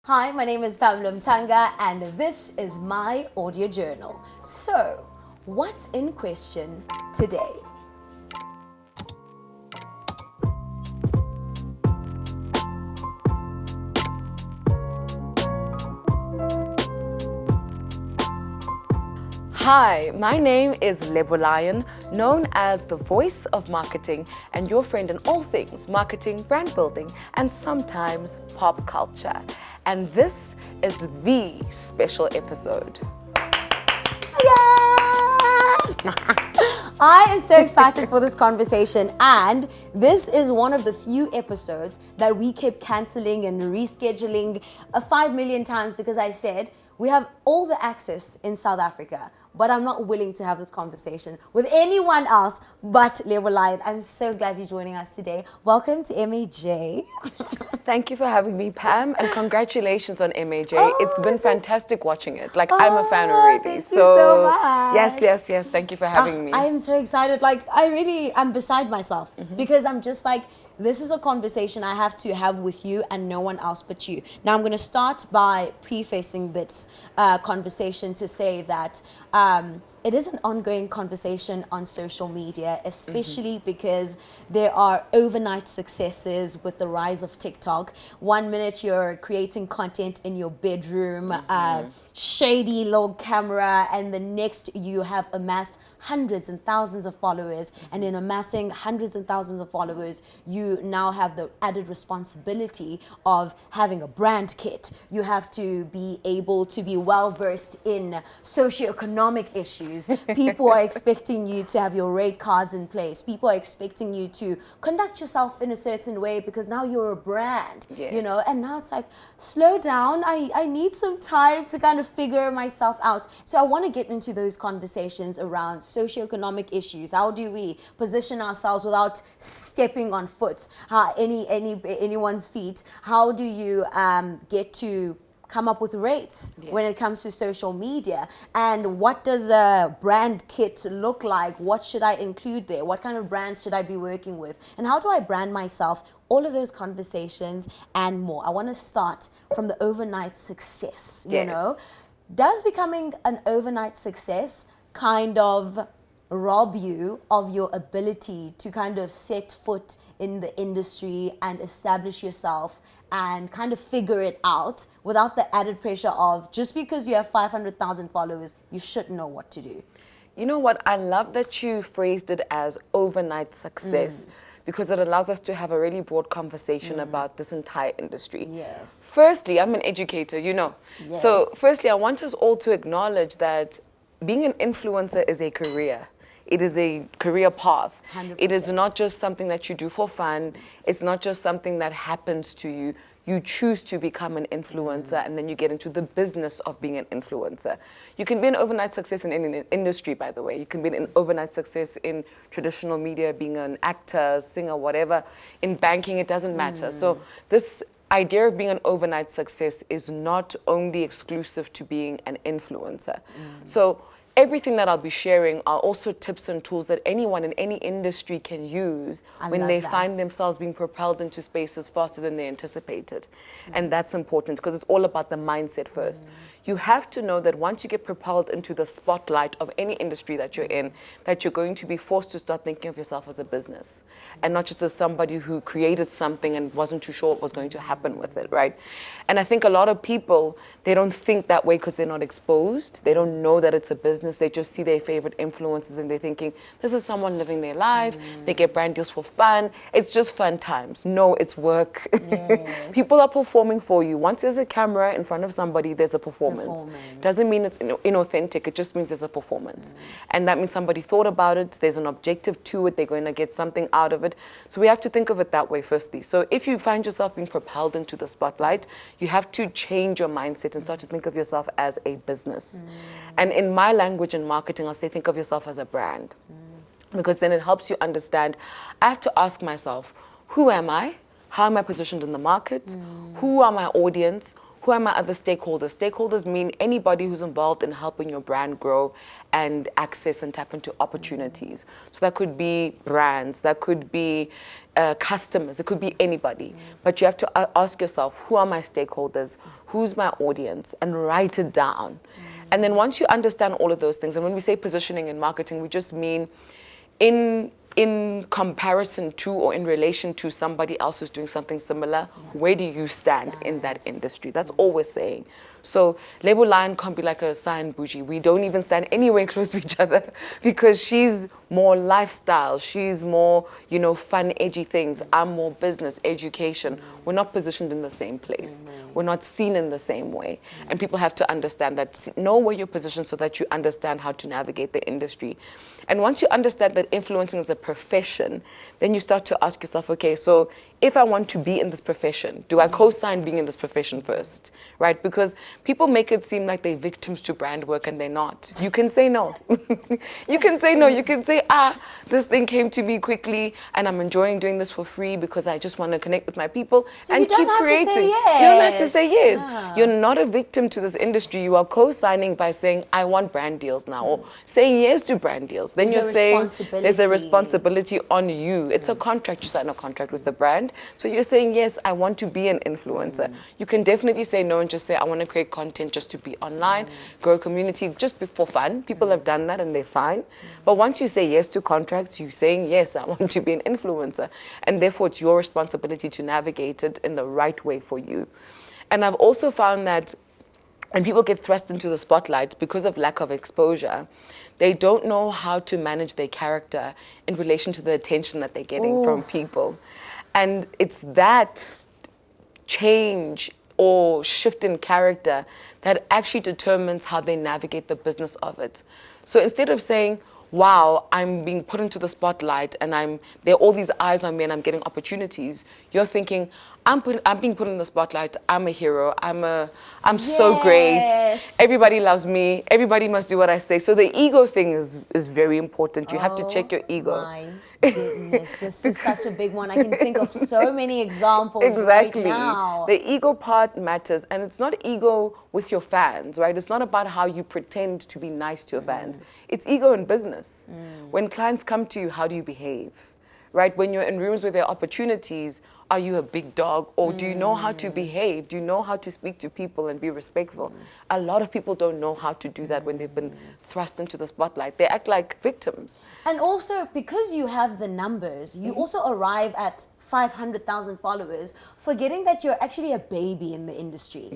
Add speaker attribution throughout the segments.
Speaker 1: Hi, my name is Pamela Mtanga and this is my audio journal. So, what's in question today?
Speaker 2: Hi, my name is Lebo Lion, known as the voice of marketing and your friend in all things marketing, brand building, and sometimes pop culture. And this is the special episode.
Speaker 1: I am so excited for this conversation, and this is one of the few episodes that we kept cancelling and rescheduling 5 million times because I said we have all the access in South Africa, but I'm not willing to have this conversation with anyone else but Lebo Lion. I'm so glad you're joining us today. Welcome to MAJ.
Speaker 2: Thank you for having me, Pam, and congratulations on MAJ. It's been fantastic watching it. I'm a fan already.
Speaker 1: Thank you so much.
Speaker 2: Yes. Thank you for having me.
Speaker 1: I am so excited. I'm beside myself because I'm just like, this is a conversation I have to have with you and no one else but you. Now, I'm going to start by prefacing this conversation to say that it is an ongoing conversation on social media, especially because there are overnight successes with the rise of TikTok. 1 minute you're creating content in your bedroom, shady little camera, and the next you have amassed hundreds and thousands of followers, and in amassing hundreds and thousands of followers, you now have the added responsibility of having a brand kit. You have to be able to be well versed in socioeconomic issues. People are expecting you to have your rate cards in place. People are expecting you to conduct yourself in a certain way because now you're a brand, you know, and now it's like, slow down. I need some time to kind of figure myself out. So I want to get into those conversations around socioeconomic issues. How do we position ourselves without stepping on foot, anyone's feet? How do you get to come up with rates when it comes to social media? And what does a brand kit look like? What should I include there? What kind of brands should I be working with? And how do I brand myself? All of those conversations and more. I want to start from the overnight success, you know? Does becoming an overnight success kind of rob you of your ability to kind of set foot in the industry and establish yourself and kind of figure it out without the added pressure of just because you have 500,000 followers, you should know what to do?
Speaker 2: You know what? I love that you phrased it as overnight success because it allows us to have a really broad conversation about this entire industry.
Speaker 1: Yes.
Speaker 2: Firstly, I'm an educator, you know.
Speaker 1: Yes.
Speaker 2: So firstly, I want us all to acknowledge that being an influencer is a career. It is a career path.
Speaker 1: 100%.
Speaker 2: It is not just something that you do for fun. It's not just something that happens to you. You choose to become an influencer and then you get into the business of being an influencer. You can be an overnight success in any industry, by the way. You can be an overnight success in traditional media, being an actor, singer, whatever. In banking, it doesn't matter. So this idea of being an overnight success is not only exclusive to being an influencer. So everything that I'll be sharing are also tips and tools that anyone in any industry can use when they find themselves being propelled into spaces faster than they anticipated. And that's important because it's all about the mindset first. You have to know that once you get propelled into the spotlight of any industry that you're in, that you're going to be forced to start thinking of yourself as a business and not just as somebody who created something and wasn't too sure what was going to happen with it, right? And I think a lot of people, they don't think that way because they're not exposed. They don't know that it's a business. They just see their favorite influencers and they're thinking, this is someone living their life. They get brand deals for fun. It's just fun times. No, it's work.
Speaker 1: Yes.
Speaker 2: People are performing for you. Once there's a camera in front of somebody, there's a performance. Doesn't mean it's inauthentic. It just means there's a performance. And that means somebody thought about it. There's an objective to it. They're going to get something out of it. So we have to think of it that way firstly. So if you find yourself being propelled into the spotlight, you have to change your mindset and start to think of yourself as a business. And in my language in marketing, I'll say think of yourself as a brand. Because then it helps you understand, I have to ask myself, who am I? How am I positioned in the market? Who are my audience? Who are my other stakeholders? Stakeholders mean anybody who's involved in helping your brand grow and access and tap into opportunities. So that could be brands, that could be customers, it could be anybody. But you have to ask yourself, who are my stakeholders? Who's my audience? And write it down. And then once you understand all of those things, and when we say positioning in marketing, we just mean in comparison to or in relation to somebody else who's doing something similar, where do you stand in that industry? That's all we're saying. So Lebo Lion can't be like a Sign Bougie. We don't even stand anywhere close to each other because she's more lifestyle. She's more, fun, edgy things. I'm more business, education. We're not positioned in the same place. We're not seen in the same way. And people have to understand that, know where you're positioned so that you understand how to navigate the industry. And once you understand that influencing is a profession, then you start to ask yourself, okay, so if I want to be in this profession, do I co-sign being in this profession first, right? Because people make it seem like they're victims to brand work and they're not. You can say no. You can say no. You can say, this thing came to me quickly and I'm enjoying doing this for free because I just want to connect with my people and keep creating. You don't have to say yes. You're not a victim to this industry. You are co-signing by saying, I want brand deals now, or saying yes to brand deals. Then you're saying there's a responsibility on you. It's a contract. You sign a contract with the brand. So you're saying, yes, I want to be an influencer. You can definitely say no and just say, I want to create content just to be online, grow a community just for fun. People have done that and they're fine. But once you say yes to contracts, you're saying, yes, I want to be an influencer. And therefore, it's your responsibility to navigate it in the right way for you. And I've also found that when people get thrust into the spotlight because of lack of exposure, they don't know how to manage their character in relation to the attention that they're getting from people. And it's that change or shift in character that actually determines how they navigate the business of it. So instead of saying, wow, I'm being put into the spotlight and there are all these eyes on me and I'm getting opportunities, you're thinking, I'm being put in the spotlight. I'm a hero. I'm so great. Everybody loves me. Everybody must do what I say. So the ego thing is very important. You have to check your ego.
Speaker 1: My goodness, this is such a big one. I can think of so many examples right now.
Speaker 2: The ego part matters, and it's not ego with your fans, right? It's not about how you pretend to be nice to your fans. It's ego in business. When clients come to you, how do you behave? Right? When you're in rooms where there are opportunities, are you a big dog or do you know how to behave? Do you know how to speak to people and be respectful? A lot of people don't know how to do that when they've been thrust into the spotlight. They act like victims.
Speaker 1: And also, because you have the numbers, you also arrive at 500,000 followers, forgetting that you're actually a baby in the industry.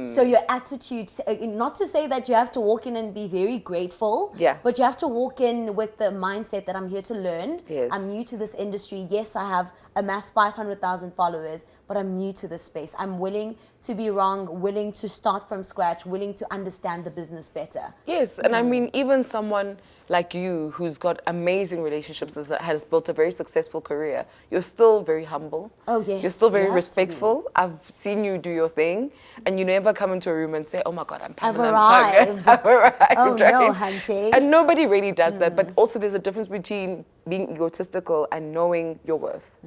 Speaker 1: So your attitude, not to say that you have to walk in and be very grateful, but you have to walk in with the mindset that I'm here to learn. I'm new to this industry. Yes, I have amassed 500,000 followers, but I'm new to this space. I'm willing to be wrong, willing to start from scratch, willing to understand the business better.
Speaker 2: Yes, and I mean, even someone like you who's got amazing relationships, has built a very successful career, you're still very humble.
Speaker 1: Oh, yes.
Speaker 2: You're still very respectful. I've seen you do your thing, and you never come into a room and say, oh my God, I'm Pamela Mtanga. I've arrived.
Speaker 1: Oh,
Speaker 2: right?
Speaker 1: no, hunting.
Speaker 2: And nobody really does that, but also there's a difference between being egotistical and knowing your worth.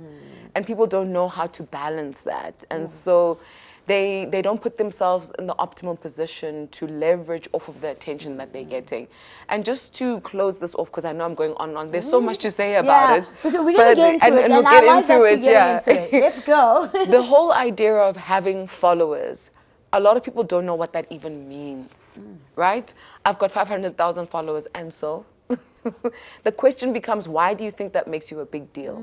Speaker 2: And people don't know how to balance that. And so they don't put themselves in the optimal position to leverage off of the attention that they're getting. And just to close this off, because I know I'm going on, there's so much to say about it.
Speaker 1: We're going to get into it, and I like that you're getting into it. Let's go.
Speaker 2: The whole idea of having followers, a lot of people don't know what that even means, right? I've got 500,000 followers, and so? The question becomes, why do you think that makes you a big deal?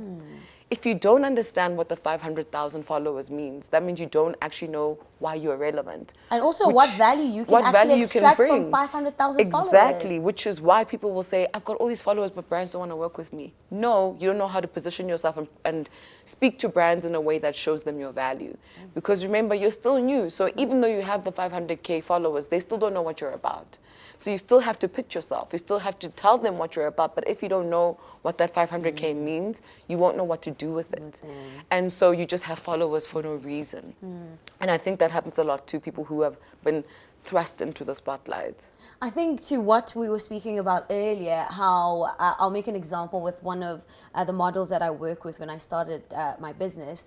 Speaker 2: If you don't understand what the 500,000 followers means, that means you don't actually know why you're relevant.
Speaker 1: And also what value you can actually extract from 500,000 followers.
Speaker 2: Exactly, which is why people will say, I've got all these followers, but brands don't want to work with me. No, you don't know how to position yourself and speak to brands in a way that shows them your value. Because remember, you're still new. So even though you have the 500K followers, they still don't know what you're about. So you still have to pitch yourself. You still have to tell them what you're about. But if you don't know what that 500K means, you won't know what to do with it. And so you just have followers for no reason. And I think that happens a lot to people who have been thrust into the spotlight.
Speaker 1: I think to what we were speaking about earlier, how I'll make an example with one of the models that I work with when I started my business.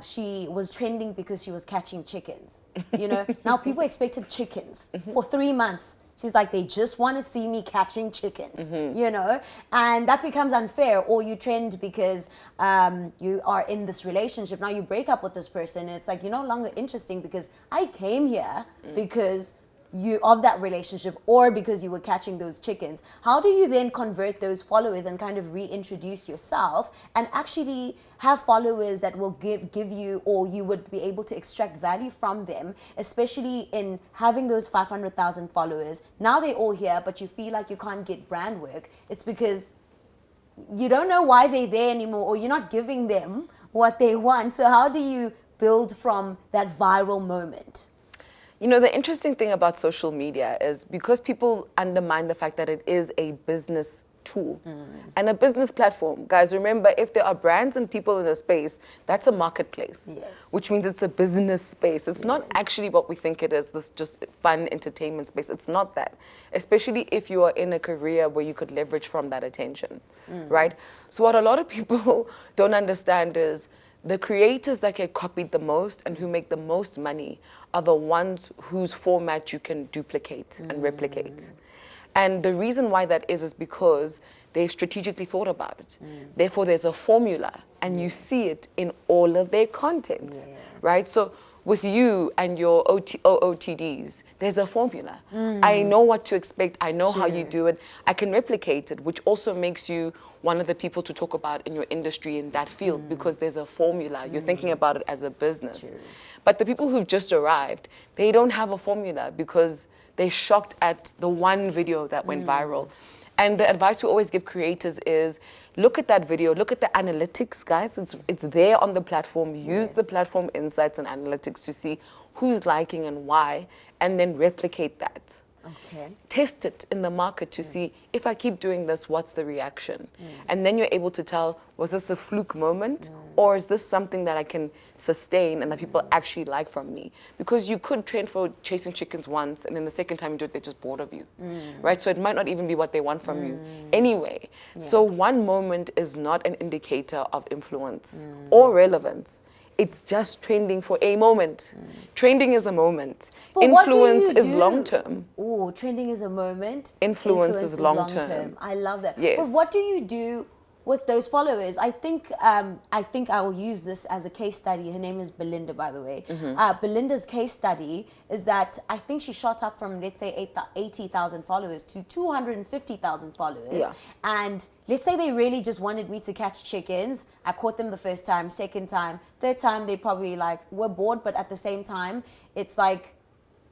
Speaker 1: She was trending because she was catching chickens. You know, now people expected chickens for 3 months. She's like, they just want to see me catching chickens, you know, and that becomes unfair. Or you trend because you are in this relationship. Now you break up with this person, and it's like, you're no longer interesting because I came here because you of that relationship, or because you were catching those chickens. How do you then convert those followers and kind of reintroduce yourself and actually have followers that will give you, or you would be able to extract value from them, especially in having those 500,000 followers? Now they're all here, but you feel like you can't get brand work. It's because you don't know why they're there anymore, or you're not giving them what they want. So how do you build from that viral moment?
Speaker 2: You know, the interesting thing about social media is because people undermine the fact that it is a business tool and a business platform. Guys, remember, if there are brands and people in a space, that's a marketplace, which means it's a business space. It's not actually what we think it is, this just fun entertainment space. It's not that, especially if you are in a career where you could leverage from that attention, right? So what a lot of people don't understand is the creators that get copied the most and who make the most money are the ones whose format you can duplicate and replicate. And the reason why that is because they strategically thought about it. Therefore, there's a formula, and you see it in all of their content, right? So with you and your OOTDs, there's a formula. I know what to expect. I know how you do it. I can replicate it, which also makes you one of the people to talk about in your industry in that field, because there's a formula. You're thinking about it as a business. But the people who've just arrived, they don't have a formula because they're shocked at the one video that went viral. And the advice we always give creators is, look at that video, look at the analytics, guys. It's there on the platform. Use the platform insights and analytics to see who's liking and why, and then replicate that.
Speaker 1: Okay.
Speaker 2: Test it in the market to see, if I keep doing this, what's the reaction? And then you're able to tell, was this a fluke moment? Or is this something that I can sustain and that people actually like from me? Because you could train for chasing chickens once, and then the second time you do it, they're just bored of you, right? So it might not even be what they want from you anyway. So one moment is not an indicator of influence or relevance. It's just trending for a moment. Trending is a moment.
Speaker 1: But
Speaker 2: Influence is long term.
Speaker 1: Oh, trending is a moment.
Speaker 2: Influence is long term.
Speaker 1: I love that.
Speaker 2: Yes.
Speaker 1: But what do you do with those followers? I think I will use this as a case study. Her name is Belinda, by the way. Belinda's case study is that I think she shot up from, let's say, 80,000 followers to 250,000 followers. And let's say they really just wanted me to catch chickens. I caught them the first time, second time, third time, they probably were bored, but at the same time, it's like,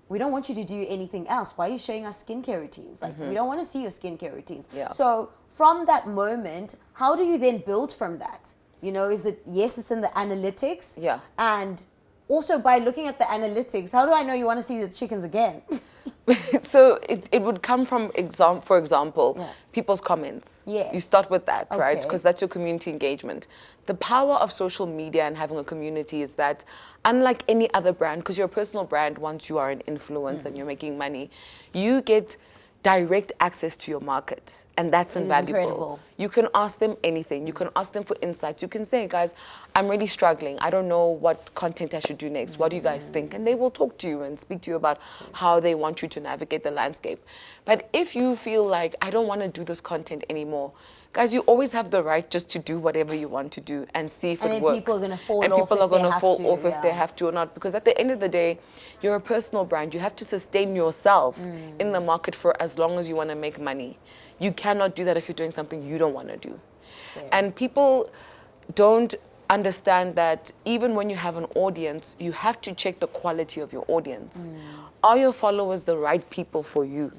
Speaker 1: we don't want you to do anything else. Why are you showing us skincare routines? We don't want to see your skincare routines. So from that moment, how do you then build from that? You know, is it, yes, it's in the analytics. And also by looking at the analytics, how do I know you want to see the chickens again?
Speaker 2: So it would come from, for example, people's comments. You start with that, right? Because that's your community engagement. The power of social media and having a community is that, unlike any other brand, because you're a personal brand once you are an influencer and you're making money, you get direct access to your market, and that's invaluable.
Speaker 1: Incredible.
Speaker 2: You can ask them anything. You can ask them for insights. You can say, guys, I'm really struggling. I don't know what content I should do next. What do you guys think? And they will talk to you and speak to you about how they want you to navigate the landscape. But if you feel like, I don't want to do this content anymore, guys, you always have the right just to do whatever you want to do and see if it works.
Speaker 1: And people are going to fall
Speaker 2: and
Speaker 1: off
Speaker 2: people are going to fall off if
Speaker 1: yeah.
Speaker 2: they have to or not. Because at the end of the day, you're a personal brand. You have to sustain yourself in the market for as long as you want to make money. You cannot do that if you're doing something you don't want to do.
Speaker 1: Fair.
Speaker 2: And people don't understand that even when you have an audience, you have to check the quality of your audience. Are your followers the right people for you?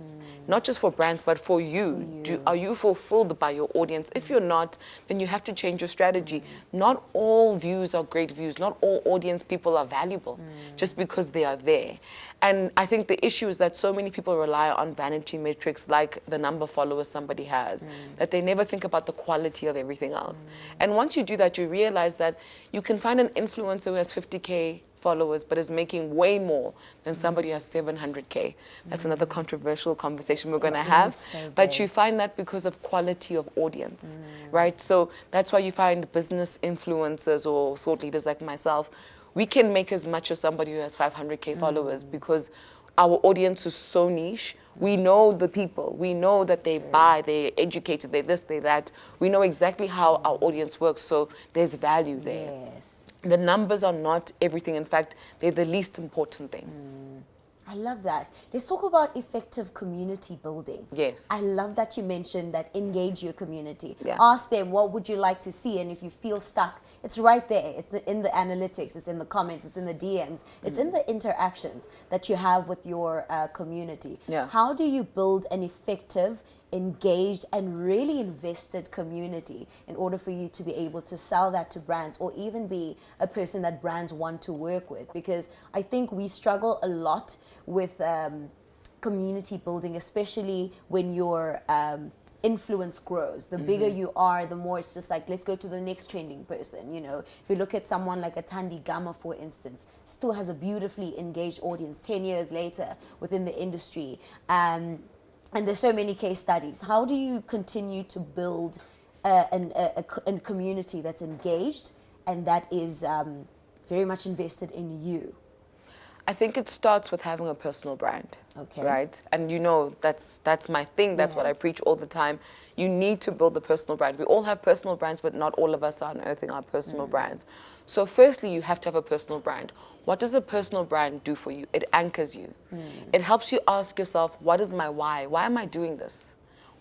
Speaker 2: Not just for brands, but for you. Are you fulfilled by your audience? If you're not, then you have to change your strategy. Not all views are great views. Not all audience people are valuable just because they are there. And I think the issue is that so many people rely on vanity metrics like the number of followers somebody has, that they never think about the quality of everything else. And once you do that, you realize that you can find an influencer who has 50K followers but is making way more than somebody who has 700K. That's another controversial conversation we're going to have.
Speaker 1: So
Speaker 2: But
Speaker 1: big.
Speaker 2: you find that because of quality of audience, right? So that's why you find business influencers or thought leaders like myself, we can make as much as somebody who has 500K followers because our audience is so niche. We know the people. We know that they buy, they're educated, they this, they that. We know exactly how our audience works, so there's value there.
Speaker 1: Yes.
Speaker 2: The numbers are not everything. In fact, they're the least important thing.
Speaker 1: I love that. Let's talk about effective community building.
Speaker 2: Yes.
Speaker 1: I love that you mentioned that engage your community.
Speaker 2: Yeah.
Speaker 1: Ask them what would you like to see, and if you feel stuck, it's right there. It's in the analytics, it's in the comments, it's in the DMs, it's in the interactions that you have with your community.
Speaker 2: Yeah.
Speaker 1: How do you build an effective, engaged and really invested community in order for you to be able to sell that to brands or even be a person that brands want to work with? Because I think we struggle a lot with community building, especially when your influence grows. The bigger you are, the more it's just like, let's go to the next trending person. You know, if you look at someone like a Thandi Gama, for instance, still has a beautifully engaged audience 10 years later within the industry. And there's so many case studies. How do you continue to build a community that's engaged and that is very much invested in you?
Speaker 2: I think it starts with having a personal brand.
Speaker 1: Okay.
Speaker 2: Right? And you know, that's my thing. That's what I preach all the time. You need to build the personal brand. We all have personal brands, but not all of us are unearthing our personal brands. So firstly, you have to have a personal brand. What does a personal brand do for you? It anchors you. It helps you ask yourself, what is my why? Why am I doing this?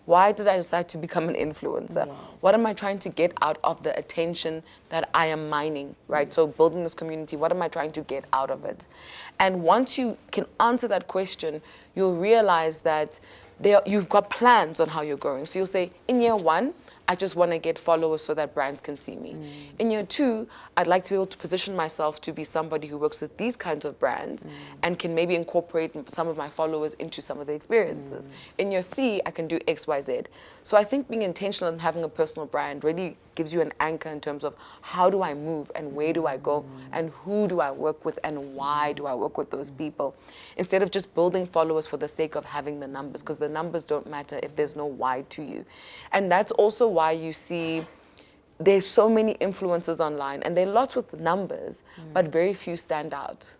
Speaker 2: Why did I decide to become an influencer?
Speaker 1: Yes.
Speaker 2: What am I trying to get out of the attention that I am mining, right? So building this community, what am I trying to get out of it? And once you can answer that question, you'll realize that you've got plans on how you're growing. So you'll say, in year 1, I just want to get followers so that brands can see me. In year 2, I'd like to be able to position myself to be somebody who works with these kinds of brands and can maybe incorporate some of my followers into some of the experiences. In year 3, I can do X, Y, Z. So I think being intentional and having a personal brand really gives you an anchor in terms of how do I move and where do I go and who do I work with and why do I work with those people, instead of just building followers for the sake of having the numbers, because the numbers don't matter if there's no why to you. And that's also why you see there's so many influencers online and there are lots with numbers, but very few stand out.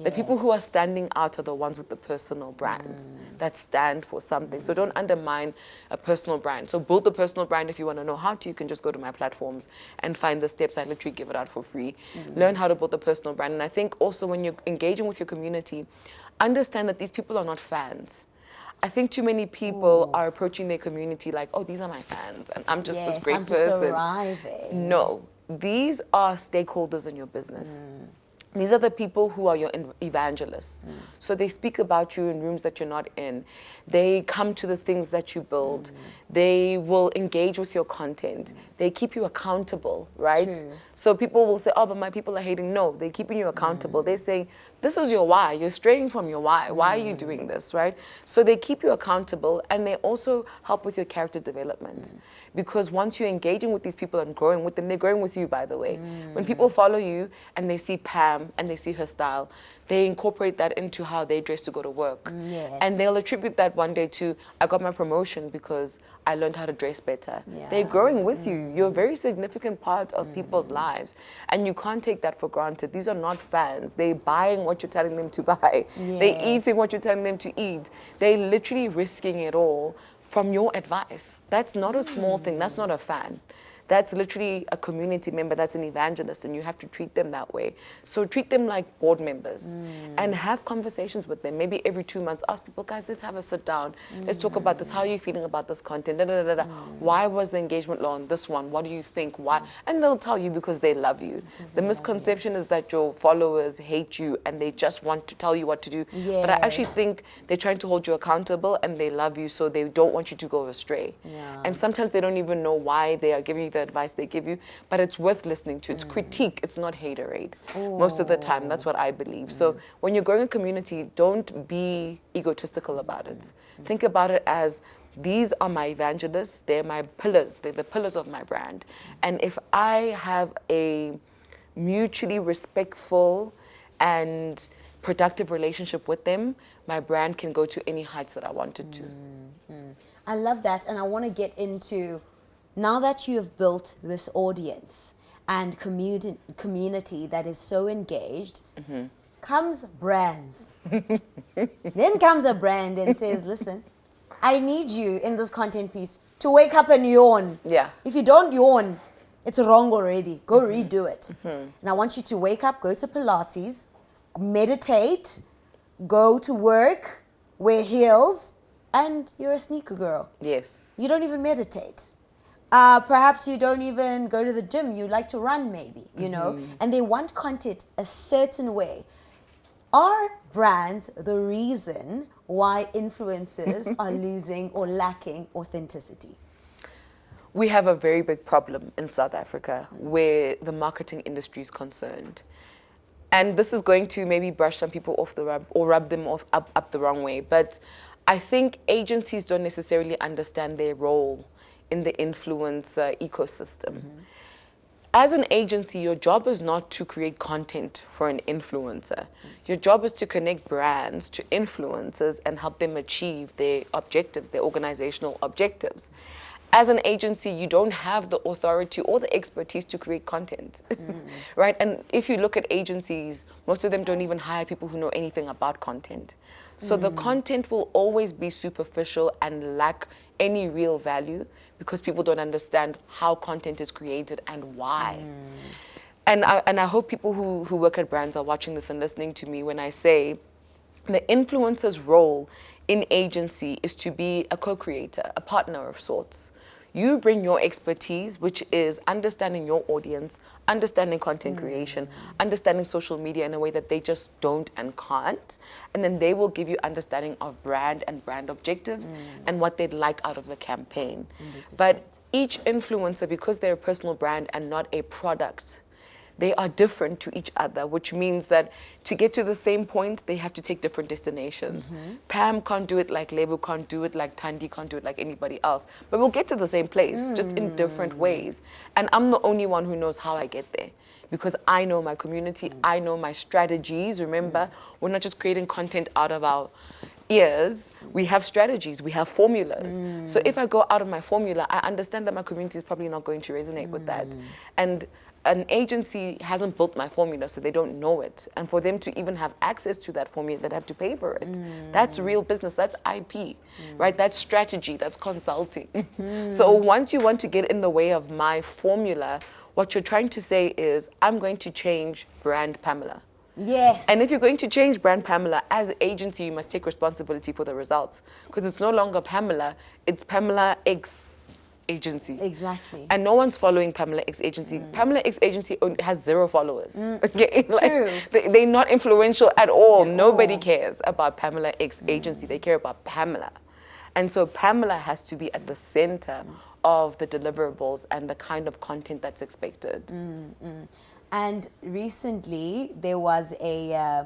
Speaker 2: The people who are standing out are the ones with the personal brands that stand for something. So don't undermine a personal brand. So build the personal brand. If you want to know how to, you can just go to my platforms and find the steps. I literally give it out for free. Learn how to build the personal brand. And I think also when you're engaging with your community, understand that these people are not fans. I think too many people are approaching their community like, oh, these are my fans and I'm just this great
Speaker 1: I'm just
Speaker 2: person.
Speaker 1: arriving.
Speaker 2: No, these are stakeholders in your business. These are the people who are your evangelists. So they speak about you in rooms that you're not in. They come to the things that you build. They will engage with your content. They keep you accountable, right?
Speaker 1: True.
Speaker 2: So people will say, oh, but my people are hating. No, they're keeping you accountable. They say, this is your why. You're straying from your why. Why are you doing this, right? So they keep you accountable and they also help with your character development. Because once you're engaging with these people and growing with them, they're growing with you, by the way. When people follow you and they see Pam and they see her style, they incorporate that into how they dress to go to work.
Speaker 1: Yes.
Speaker 2: And they'll attribute that one day to, I got my promotion because I learned how to dress better.
Speaker 1: Yeah.
Speaker 2: They're growing with you. You're a very significant part of people's lives. And you can't take that for granted. These are not fans. They're buying what you're telling them to buy. They're eating what you're telling them to eat. They're literally risking it all from your advice. That's not a small thing. That's not a fan. That's literally a community member, that's an evangelist, and you have to treat them that way. So treat them like board members and have conversations with them. Maybe every 2 months, ask people, guys, let's have a sit down. Let's talk about this. How are you feeling about this content? Da, da, da, da. Why was the engagement low on this one? What do you think? Why? And they'll tell you because they love you. The misconception is that your followers hate you and they just want to tell you what to do. But I actually think they're trying to hold you accountable and they love you, so they don't want you to go astray. And sometimes they don't even know why they are giving you the advice they give you, but it's worth listening to. It's critique, it's not haterade. Most of the time, that's what I believe. So when you're growing a community, don't be egotistical about it. Think about it as, these are my evangelists, they're my pillars, they're the pillars of my brand. And if I have a mutually respectful and productive relationship with them, my brand can go to any heights that I wanted to.
Speaker 1: I love that, and I want to get into, now that you have built this audience and community that is so engaged, comes brands. Then comes a brand and says, listen, I need you in this content piece to wake up and yawn.
Speaker 2: Yeah.
Speaker 1: If you don't yawn, it's wrong already. Go redo it. And I want you to wake up, go to Pilates, meditate, go to work, wear heels, and you're a sneaker girl.
Speaker 2: Yes.
Speaker 1: You don't even meditate. Perhaps you don't even go to the gym. You like to run maybe, you know, and they want content a certain way. Are brands the reason why influencers are losing or lacking authenticity?
Speaker 2: We have a very big problem in South Africa where the marketing industry is concerned. And this is going to maybe brush some people off the rub or rub them off up the wrong way. But I think agencies don't necessarily understand their role in the influencer ecosystem. As an agency, your job is not to create content for an influencer. Your job is to connect brands to influencers and help them achieve their objectives, their organizational objectives. As an agency, you don't have the authority or the expertise to create content, right? And if you look at agencies, most of them don't even hire people who know anything about content. So the content will always be superficial and lack any real value because people don't understand how content is created and why. And I hope people who work at brands are watching this and listening to me when I say the influencer's role in agency is to be a co-creator, a partner of sorts. You bring your expertise, which is understanding your audience, understanding content creation, understanding social media in a way that they just don't and can't. And then they will give you understanding of brand and brand objectives and what they'd like out of the campaign.
Speaker 1: 100%.
Speaker 2: But each influencer, because they're a personal brand and not a product, they are different to each other, which means that to get to the same point, they have to take different destinations. Pam can't do it like Lebo can't do it, like Tandy can't do it like anybody else. But we'll get to the same place, just in different ways. And I'm the only one who knows how I get there. Because I know my community, I know my strategies. Remember, we're not just creating content out of our ears, we have strategies, we have formulas. So if I go out of my formula, I understand that my community is probably not going to resonate with that. And an agency hasn't built my formula, so they don't know it. And for them to even have access to that formula, they'd have to pay for it. That's real business, that's IP, right? That's strategy, that's consulting. So once you want to get in the way of my formula, what you're trying to say is, I'm going to change brand Pamela.
Speaker 1: Yes.
Speaker 2: And if you're going to change brand Pamela, as an agency, you must take responsibility for the results. Because it's no longer Pamela, it's Pamela X agency.
Speaker 1: Exactly.
Speaker 2: And no one's following Pamela X agency. Pamela X agency has 0 followers. Okay?
Speaker 1: True.
Speaker 2: They're not influential at all. Nobody cares about Pamela X agency. They care about Pamela. And so Pamela has to be at the center of the deliverables and the kind of content that's expected.
Speaker 1: And recently, there was a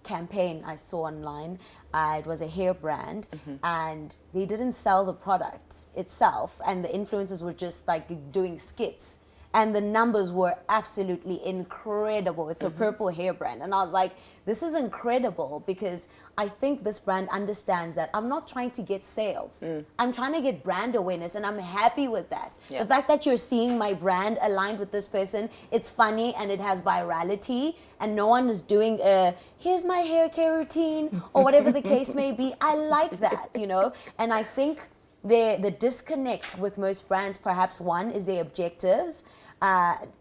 Speaker 1: campaign I saw online. It was a hair brand, and they didn't sell the product itself, and the influencers were just like doing skits. And the numbers were absolutely incredible. It's a purple hair brand. And I was like, this is incredible, because I think this brand understands that I'm not trying to get sales. I'm trying to get brand awareness, and I'm happy with that.
Speaker 2: Yeah.
Speaker 1: The fact that you're seeing my brand aligned with this person, it's funny and it has virality, and no one is doing a, here's my hair care routine, or whatever the case may be. I like that, you know? And I think the disconnect with most brands, perhaps one, is their objectives.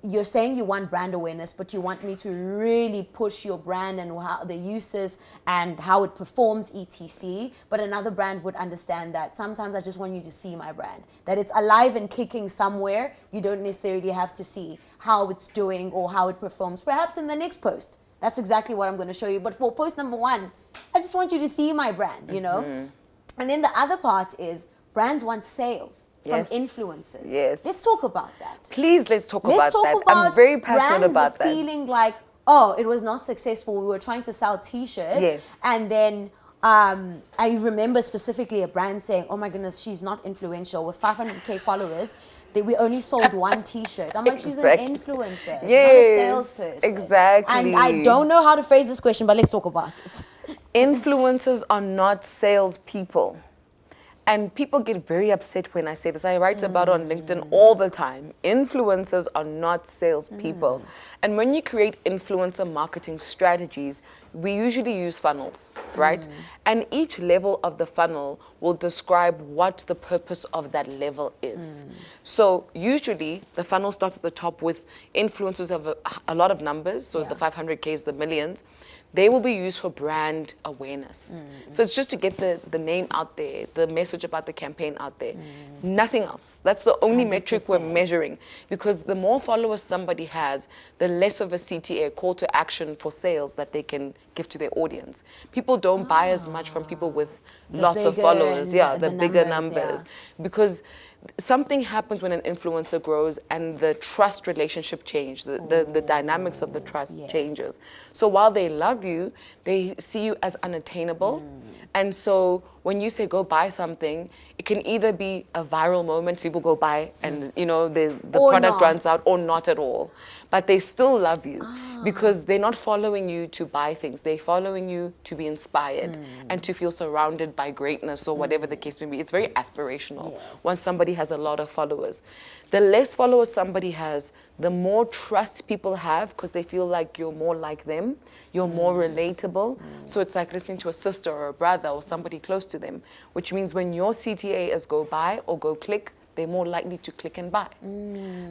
Speaker 1: You're saying you want brand awareness, but you want me to really push your brand and how the uses and how it performs, etc. But another brand would understand that sometimes I just want you to see my brand, that it's alive and kicking somewhere. You don't necessarily have to see how it's doing or how it performs. Perhaps in the next post, that's exactly what I'm going to show you. But for post number 1, I just want you to see my brand, you know? And then the other part is brands want sales from influencers.
Speaker 2: Yes.
Speaker 1: Let's talk about that.
Speaker 2: Please, let's talk about
Speaker 1: Let's talk
Speaker 2: that.
Speaker 1: about
Speaker 2: I'm very passionate
Speaker 1: brands
Speaker 2: about that.
Speaker 1: feeling like, oh, it was not successful. We were trying to sell t-shirts.
Speaker 2: Yes.
Speaker 1: And then I remember specifically a brand saying, oh my goodness, she's not influential with 500K followers. we only sold one T-shirt. I'm like, she's
Speaker 2: Exactly.
Speaker 1: an influencer. She's
Speaker 2: Yes,
Speaker 1: not a salesperson.
Speaker 2: exactly.
Speaker 1: And I don't know how to phrase this question, but let's talk about it.
Speaker 2: Influencers are not salespeople. And people get very upset when I say this. I write about it on LinkedIn all the time. Influencers are not salespeople. And when you create influencer marketing strategies, we usually use funnels, right? And each level of the funnel will describe what the purpose of that level is. So usually the funnel starts at the top with influencers of a lot of numbers, so the 500Ks, the millions. They will be used for brand awareness. So it's just to get the name out there, the message about the campaign out there. Nothing else. That's the only metric we're
Speaker 1: 100%.
Speaker 2: measuring, because the more followers somebody has, the less of a CTA, call to action for sales, that they can give to their audience. People don't buy as much from people with lots of
Speaker 1: bigger
Speaker 2: followers, the
Speaker 1: the
Speaker 2: bigger
Speaker 1: numbers,
Speaker 2: numbers, because something happens when an influencer grows and the trust relationship changes, the dynamics of the trust changes. So while they love you, they see you as unattainable. And so when you say go buy something, it can either be a viral moment, people go buy and the
Speaker 1: Or
Speaker 2: product
Speaker 1: not.
Speaker 2: runs out, or not at all. But they still love you because they're not following you to buy things. They're following you to be inspired and to feel surrounded by greatness, or whatever the case may be. It's very aspirational.
Speaker 1: Yes.
Speaker 2: Once somebody has a lot of followers, the less followers somebody has, the more trust people have, because they feel like you're more like them, you're more relatable. So it's like listening to a sister or a brother or somebody close to them, which means when your CTA is go buy or go click, they're more likely to click and buy.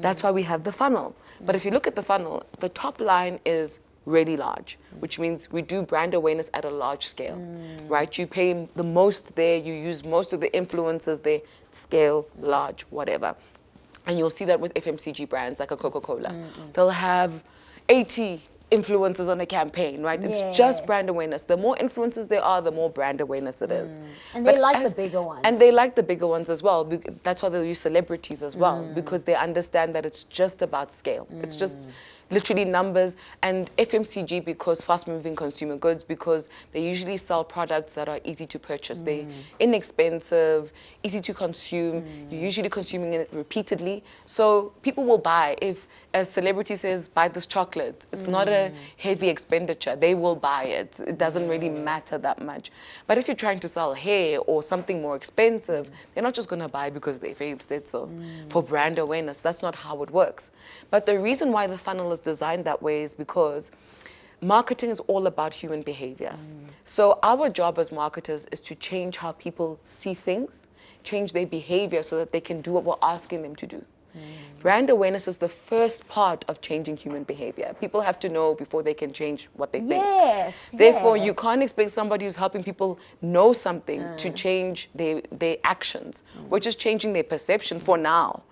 Speaker 2: That's why we have the funnel. But if you look at the funnel, the top line is really large, which means we do brand awareness at a large scale, right? You pay the most there, you use most of the influencers there, scale, large, whatever. And you'll see that with FMCG brands like a Coca-Cola. They'll have 80 influencers on a campaign, right? It's just brand awareness. The more influencers there are, the more brand awareness it is.
Speaker 1: And they
Speaker 2: But
Speaker 1: like the bigger ones.
Speaker 2: And they like the bigger ones as well. That's why they'll use celebrities as well, because they understand that it's just about scale. It's just literally numbers. And FMCG, because fast-moving consumer goods, because they usually sell products that are easy to purchase. They're inexpensive, easy to consume. You're usually consuming it repeatedly. So people will buy. If a celebrity says, buy this chocolate, it's not a heavy expenditure. They will buy it. It doesn't really matter that much. But if you're trying to sell hair or something more expensive, they're not just going to buy because their fave said so. For brand awareness, that's not how it works. But the reason why the funnel is designed that way is because marketing is all about human behavior. So our job as marketers is to change how people see things, change their behavior so that they can do what we're asking them to do. Brand awareness is the first part of changing human behavior. People have to know before they can change what they think. Therefore, you can't expect somebody who's helping people know something to change their actions. We're just changing their perception for now.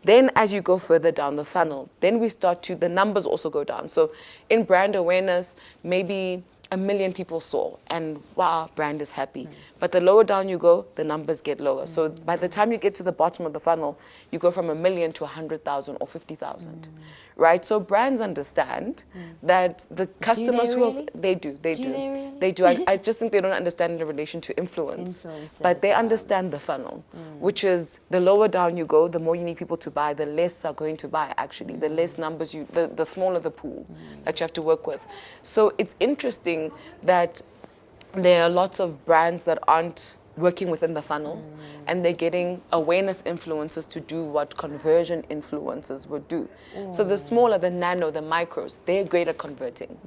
Speaker 2: Then as you go further down the funnel, then the numbers also go down. So in brand awareness, maybe 1 million people saw, and wow, brand is happy. But the lower down you go, the numbers get lower. So by the time you get to the bottom of the funnel, you go from 1 million to 100,000 or 50,000, right? So brands understand that the customers they do.
Speaker 1: They really?
Speaker 2: They do. I just think they don't understand in relation to influence. But they understand the funnel, which is the lower down you go, the more you need people to buy, the less are going to buy actually. The less numbers the smaller the pool that you have to work with. So it's interesting that there are lots of brands that aren't working within the funnel and they're getting awareness influencers to do what conversion influencers would do. So the smaller, the nano, the micros, they're great at converting.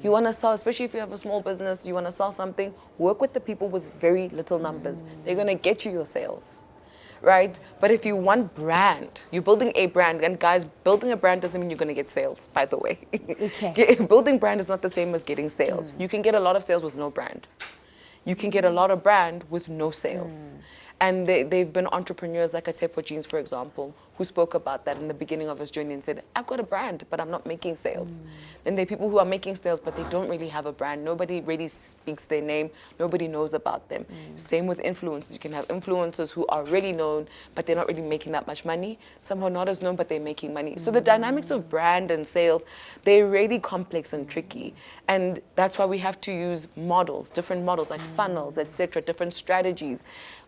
Speaker 2: You want to sell, especially if you have a small business, you want to sell something, work with the people with very little numbers. They're going to get you your sales. Right? But if you want brand, you're building a brand, and guys, building a brand doesn't mean you're going to get sales, by the way. Building brand is not the same as getting sales. You can get a lot of sales with no brand. You can get a lot of brand with no sales. And they've been entrepreneurs like Atepo Jeans, for example, who spoke about that in the beginning of his journey and said, I've got a brand, but I'm not making sales. And there are people who are making sales, but they don't really have a brand. Nobody really speaks their name. Nobody knows about them. Same with influencers. You can have influencers who are really known, but they're not really making that much money. Some are not as known, but they're making money. So the dynamics of brand and sales, they're really complex and tricky. And that's why we have to use models, different models like funnels, etc., different strategies.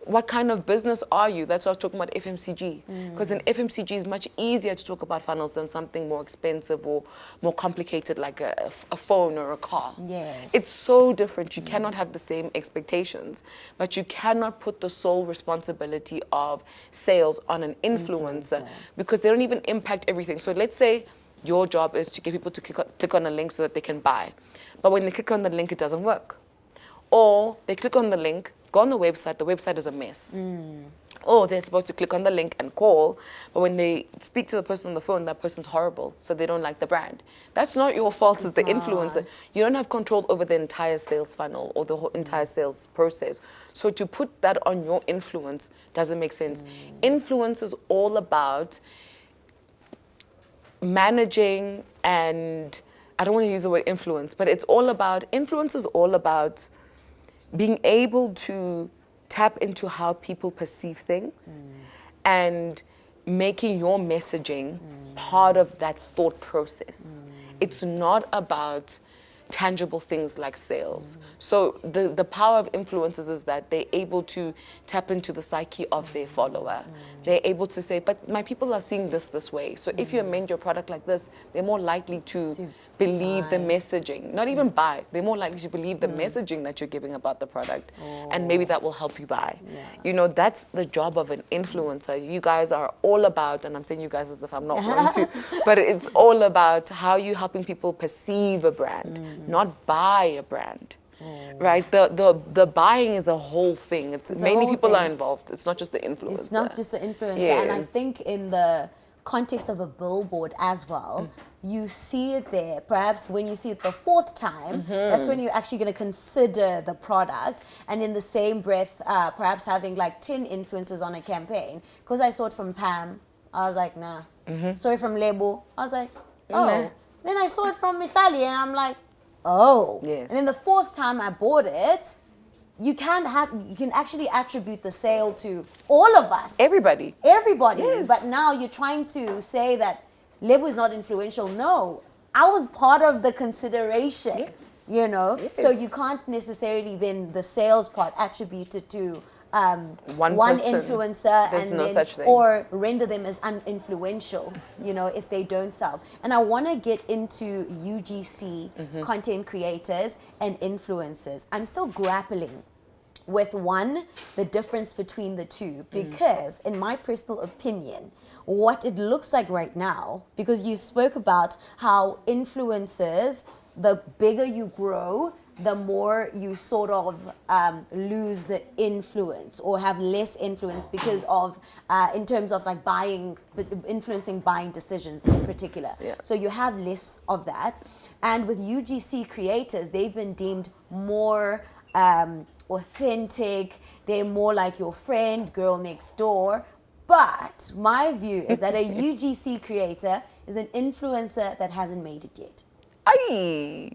Speaker 2: What kind of business are you? That's why I was talking about FMCG. Because in FMCG, FMCG is much easier to talk about funnels than something more expensive or more complicated like a phone or a car.
Speaker 1: Yes.
Speaker 2: It's so different. You cannot have the same expectations, but you cannot put the sole responsibility of sales on an influencer because they don't even impact everything. So let's say your job is to get people to click on a link so that they can buy. But when they click on the link, it doesn't work. Or they click on the link, go on the website is a mess. Or they're supposed to click on the link and call, but when they speak to the person on the phone, that person's horrible, so they don't like the brand. That's not your fault as the influencer. You don't have control over the entire sales funnel or the whole entire sales process. So to put that on your influence doesn't make sense. Influence is all about managing, and I don't want to use the word influence, but influence is all about being able to tap into how people perceive things and making your messaging part of that thought process. It's not about tangible things like sales. So the power of influencers is that they're able to tap into the psyche of their follower. They're able to say, but my people are seeing this way. So if you amend your product like this, they're more likely to believe the messaging. Not even buy. They're more likely to believe the messaging that you're giving about the product. And maybe that will help you buy. You know, that's the job of an influencer. You guys are all about, and I'm saying you guys as if I'm not one too, but it's all about how you're helping people perceive a brand, not buy a brand. Right? The buying is a whole thing. It's many people are involved. It's not just the influencer.
Speaker 1: It's not just the influencer.
Speaker 2: Yes.
Speaker 1: And I think in the context of a billboard as well, you see it there. Perhaps when you see it the fourth time, that's when you're actually going to consider the product. And in the same breath, perhaps having like 10 influencers on a campaign. Because I saw it from Pam, I was like, nah. Saw it from Lebo, I was like, oh.
Speaker 2: Nah.
Speaker 1: Then I saw it from Mithali, and I'm like, oh.
Speaker 2: Yes.
Speaker 1: And then the fourth time I bought it, you can actually attribute the sale to all of us.
Speaker 2: Everybody.
Speaker 1: Yes. But now you're trying to say that Lebo is not influential. No, I was part of the consideration.
Speaker 2: Yes.
Speaker 1: You know?
Speaker 2: Yes.
Speaker 1: So you can't necessarily then the sales part attribute it to one
Speaker 2: person.
Speaker 1: influencer.
Speaker 2: There's
Speaker 1: and
Speaker 2: no
Speaker 1: then,
Speaker 2: such thing.
Speaker 1: or render them as uninfluential, you know, if they don't sell. And I want to get into UGC, content creators and influencers. I'm still grappling with the difference between the two, because in my personal opinion, what it looks like right now, because you spoke about how influencers, the bigger you grow, the more you sort of lose the influence or have less influence because of, in terms of like influencing buying decisions in particular.
Speaker 2: Yeah.
Speaker 1: So you have less of that. And with UGC creators, they've been deemed more authentic. They're more like your friend, girl next door. But my view is that a UGC creator is an influencer that hasn't made it yet.
Speaker 2: Aye.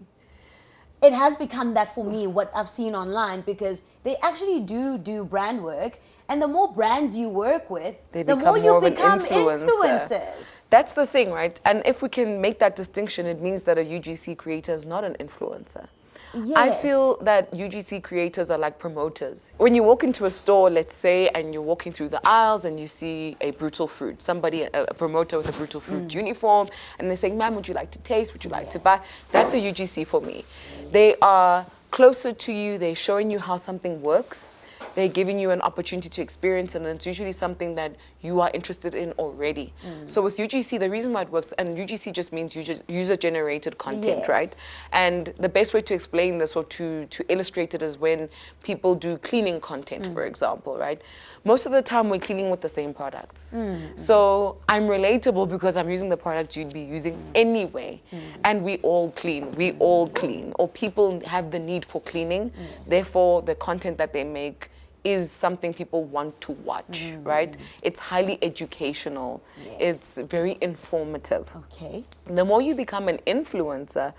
Speaker 1: It has become that for me, what I've seen online, because they actually do brand work. And the more brands you work with, the more you become influencers.
Speaker 2: That's the thing, right? And if we can make that distinction, it means that a UGC creator is not an influencer.
Speaker 1: Yes.
Speaker 2: I feel that UGC creators are like promoters. When you walk into a store, let's say, and you're walking through the aisles and you see a brutal fruit, a promoter with a brutal fruit uniform, and they're saying, ma'am, would you like to taste? Would you like to buy? That's a UGC for me. They are closer to you. They're showing you how something works. They're giving you an opportunity to experience, and it's usually something that you are interested in already. So with UGC, the reason why it works, and UGC just means user-generated content,
Speaker 1: Yes.
Speaker 2: right? And the best way to explain this or to illustrate it is when people do cleaning content, for example, right? Most of the time, we're cleaning with the same products. So I'm relatable because I'm using the product you'd be using anyway. And we all clean. Or people have the need for cleaning. Therefore, the content that they make is something people want to watch, right? It's highly educational.
Speaker 1: Yes.
Speaker 2: It's very informative.
Speaker 1: Okay.
Speaker 2: The more you become an influencer,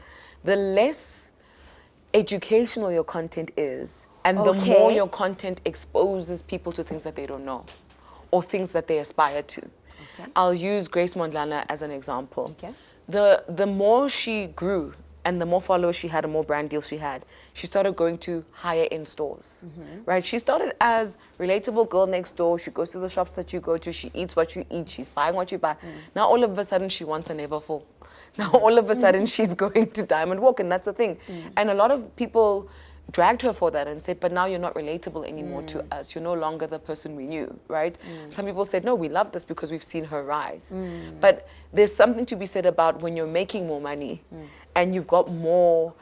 Speaker 2: the less educational your content is, and the more your content exposes people to things that they don't know or things that they aspire to. Okay. I'll use Grace Mondlane as an example.
Speaker 1: Okay.
Speaker 2: The more she grew and the more followers she had, the more brand deals she had, she started going to higher end stores, right? She started as relatable girl next door. She goes to the shops that you go to. She eats what you eat. She's buying what you buy. Now all of a sudden she wants a Neverfull. Now all of a sudden she's going to Diamond Walk, and that's the thing. And a lot of people dragged her for that and said, but now you're not relatable anymore to us. You're no longer the person we knew, right? Some people said, no, we love this because we've seen her rise. But there's something to be said about when you're making more money and you've got more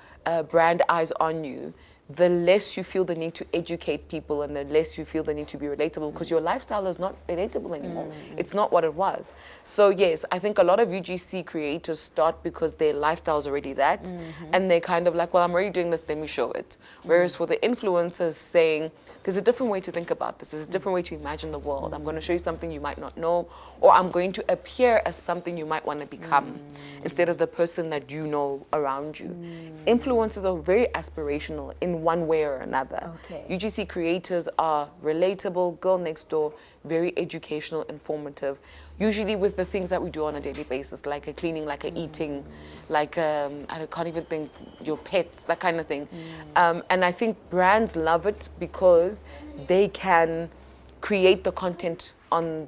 Speaker 2: brand eyes on you, the less you feel the need to educate people and the less you feel the need to be relatable, because your lifestyle is not relatable anymore. It's not what it was. So yes, I think a lot of UGC creators start because their lifestyle is already that, and they're kind of like, well, I'm already doing this, let me show it. Whereas for the influencers saying, there's a different way to think about this. There's a different way to imagine the world. I'm going to show you something you might not know, or I'm going to appear as something you might want to become instead of the person that you know around you. Influencers are very aspirational in one way or another. UGC creators are relatable, girl next door, very educational, informative, usually with the things that we do on a daily basis, like a cleaning, like a eating, like I can't even think, your pets, that kind of thing. And I think brands love it because they can create the content on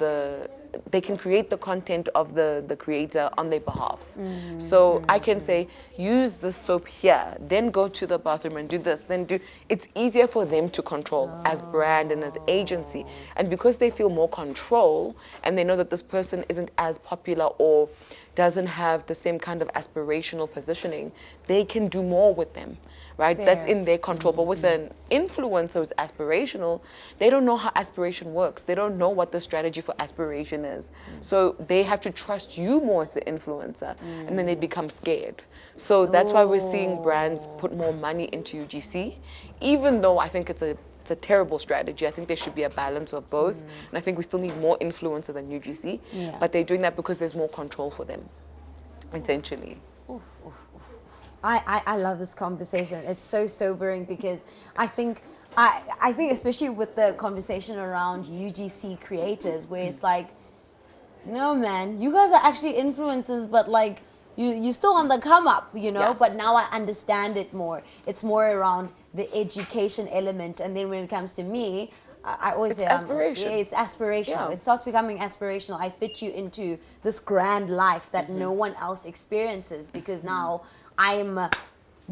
Speaker 2: they can create the content of the creator on their behalf. So I can say, use this soap here, then go to the bathroom and do this, then do. It's easier for them to control as brand and as agency. And because they feel more control and they know that this person isn't as popular or doesn't have the same kind of aspirational positioning, they can do more with them, right?
Speaker 1: Fair.
Speaker 2: That's in their control. But with an influencer who's aspirational, they don't know how aspiration works. They don't know what the strategy for aspiration is. So they have to trust you more as the influencer, and then they become scared. So that's why we're seeing brands put more money into UGC, even though I think it's a terrible strategy. I think there should be a balance of both. And I think we still need more influencer than UGC. But they're doing that because there's more control for them, essentially.
Speaker 1: I love this conversation. It's so sobering because I think especially with the conversation around UGC creators, where it's like, no man, you guys are actually influencers, but like you're still on the come up, you know. But now I understand it more. It's more around the education element, and then when it comes to me, I always say
Speaker 2: aspiration.
Speaker 1: It's aspirational. It starts becoming aspirational. I fit you into this grand life that no one else experiences, because now I'm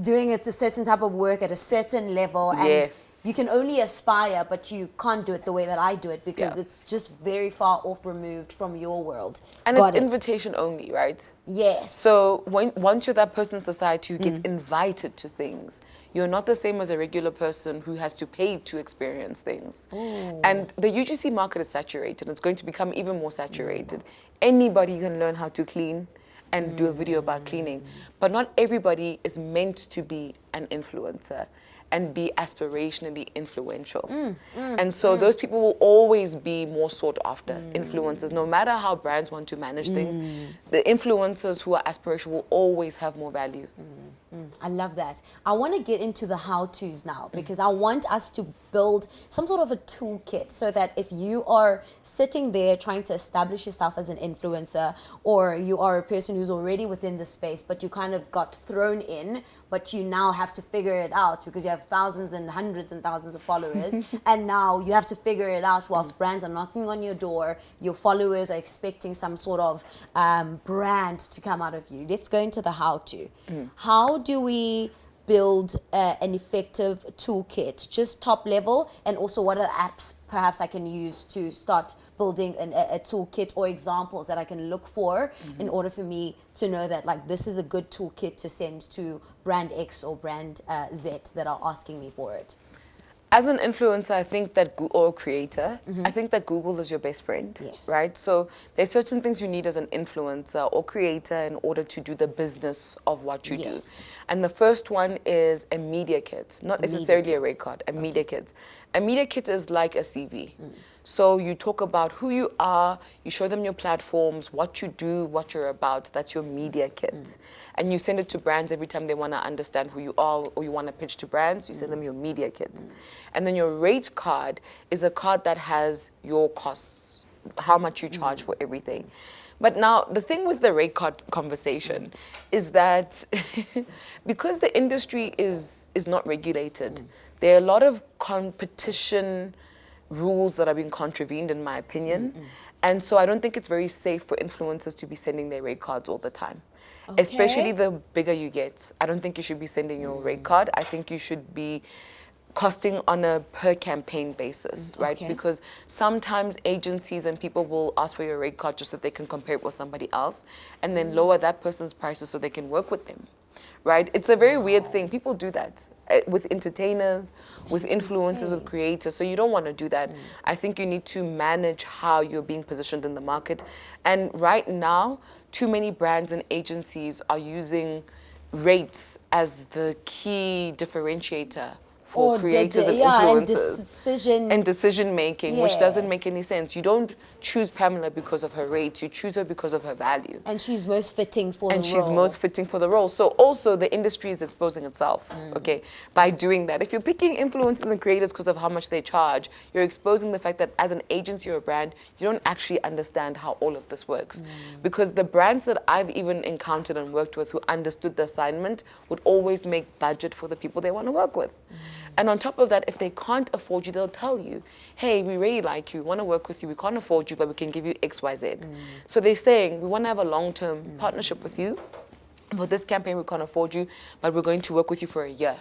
Speaker 1: doing a certain type of work at a certain level, and you can only aspire, but you can't do it the way that I do it, because it's just very far off removed from your world.
Speaker 2: And it's invitation only, right?
Speaker 1: Yes.
Speaker 2: So once you're that person in society who gets invited to things, you're not the same as a regular person who has to pay to experience things. And the UGC market is saturated. It's going to become even more saturated. Anybody can learn how to clean and do a video about cleaning. But not everybody is meant to be an influencer and be aspirationally influential. And so those people will always be more sought after, influencers. No matter how brands want to manage things, the influencers who are aspirational will always have more value.
Speaker 1: I love that. I want to get into the how-tos now, because I want us to build some sort of a toolkit so that if you are sitting there trying to establish yourself as an influencer, or you are a person who's already within the space, but you kind of got thrown in, but you now have to figure it out because you have thousands and hundreds and thousands of followers, and now you have to figure it out whilst brands are knocking on your door, your followers are expecting some sort of brand to come out of you. Let's go into the how-to. How do we build an effective toolkit, just top level, and also what are the apps perhaps I can use to start building a toolkit, or examples that I can look for in order for me to know that like this is a good toolkit to send to brand X or brand Z that are asking me for it?
Speaker 2: As an influencer, I think that, or creator, I think that Google is your best friend, right? So there's certain things you need as an influencer or creator in order to do the business of what you do. And the first one is a media kit, not necessarily a rate card, a media kit. A media kit is like a CV. So you talk about who you are, you show them your platforms, what you do, what you're about. That's your media kit. And you send it to brands every time they want to understand who you are, or you want to pitch to brands, you send them your media kit. And then your rate card is a card that has your costs, how much you charge for everything. But now, the thing with the rate card conversation is that because the industry is not regulated, there are a lot of competition rules that are being contravened, in my opinion. And so I don't think it's very safe for influencers to be sending their rate cards all the time. Especially the bigger you get. I don't think you should be sending your rate card. I think you should be costing on a per campaign basis, right? Because sometimes agencies and people will ask for your rate card just so they can compare it with somebody else and then lower that person's prices so they can work with them, right? It's a very weird thing. People do that with entertainers, with influencers, with creators. So you don't want to do that. I think you need to manage how you're being positioned in the market. And right now, too many brands and agencies are using rates as the key differentiator for creators and influencers and decision making, which doesn't make any sense. You don't choose Pamela because of her rates, you choose her because of her value.
Speaker 1: And she's most fitting for the role.
Speaker 2: And she's most fitting for the role. So also the industry is exposing itself, okay, by doing that. If you're picking influencers and creators because of how much they charge, you're exposing the fact that as an agency or a brand, you don't actually understand how all of this works. Because the brands that I've even encountered and worked with who understood the assignment would always make budget for the people they want to work with. And on top of that, if they can't afford you, they'll tell you, hey, we really like you, we want to work with you, we can't afford you, but we can give you X, Y, Z. So they're saying, we want to have a long-term partnership with you. For this campaign, we can't afford you, but we're going to work with you for a year.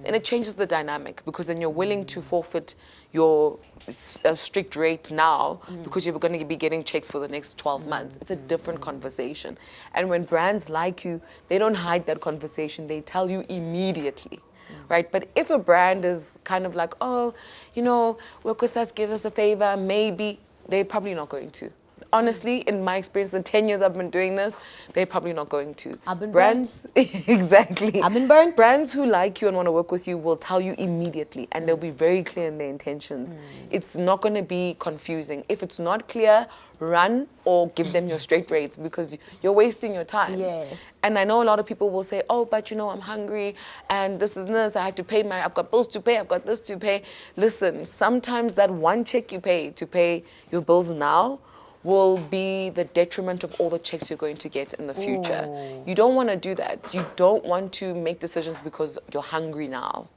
Speaker 2: And it changes the dynamic because then you're willing to forfeit your strict rate now because you're going to be getting checks for the next 12 months. It's a different conversation. And when brands like you, they don't hide that conversation. They tell you immediately. Right? But if a brand is kind of like, oh, you know, work with us, give us a favor, maybe, they're probably not going to. Honestly, in my experience, the 10 years I've been doing this, they're probably not going to.
Speaker 1: I've been
Speaker 2: brands, exactly.
Speaker 1: I've been burnt.
Speaker 2: Brands who like you and want to work with you will tell you immediately, and they'll be very clear in their intentions. It's not going to be confusing. If it's not clear, run or give them your straight rates because you're wasting your time.
Speaker 1: Yes.
Speaker 2: And I know a lot of people will say, oh, but you know, I'm hungry and this and this, I have to pay I've got bills to pay, I've got this to pay. Listen, sometimes that one check you pay to pay your bills now will be the detriment of all the checks you're going to get in the future. You don't want to do that. You don't want to make decisions because you're hungry now.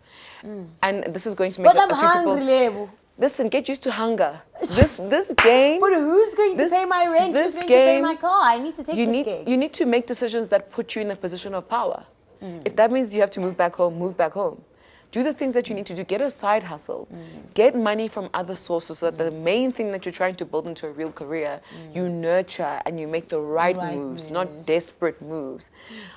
Speaker 2: And this is going to make
Speaker 1: But I'm
Speaker 2: a few
Speaker 1: hungry,
Speaker 2: people...
Speaker 1: Lebo.
Speaker 2: Listen, get used to hunger. This game...
Speaker 1: But who's going to pay my rent? Who's going to pay my car? I need to take this gig.
Speaker 2: You need to make decisions that put you in a position of power. If that means you have to move back home, move back home. Do the things that you need to do. Get a side hustle. Get money from other sources so that the main thing that you're trying to build into a real career, you nurture and you make the right moves, not desperate moves.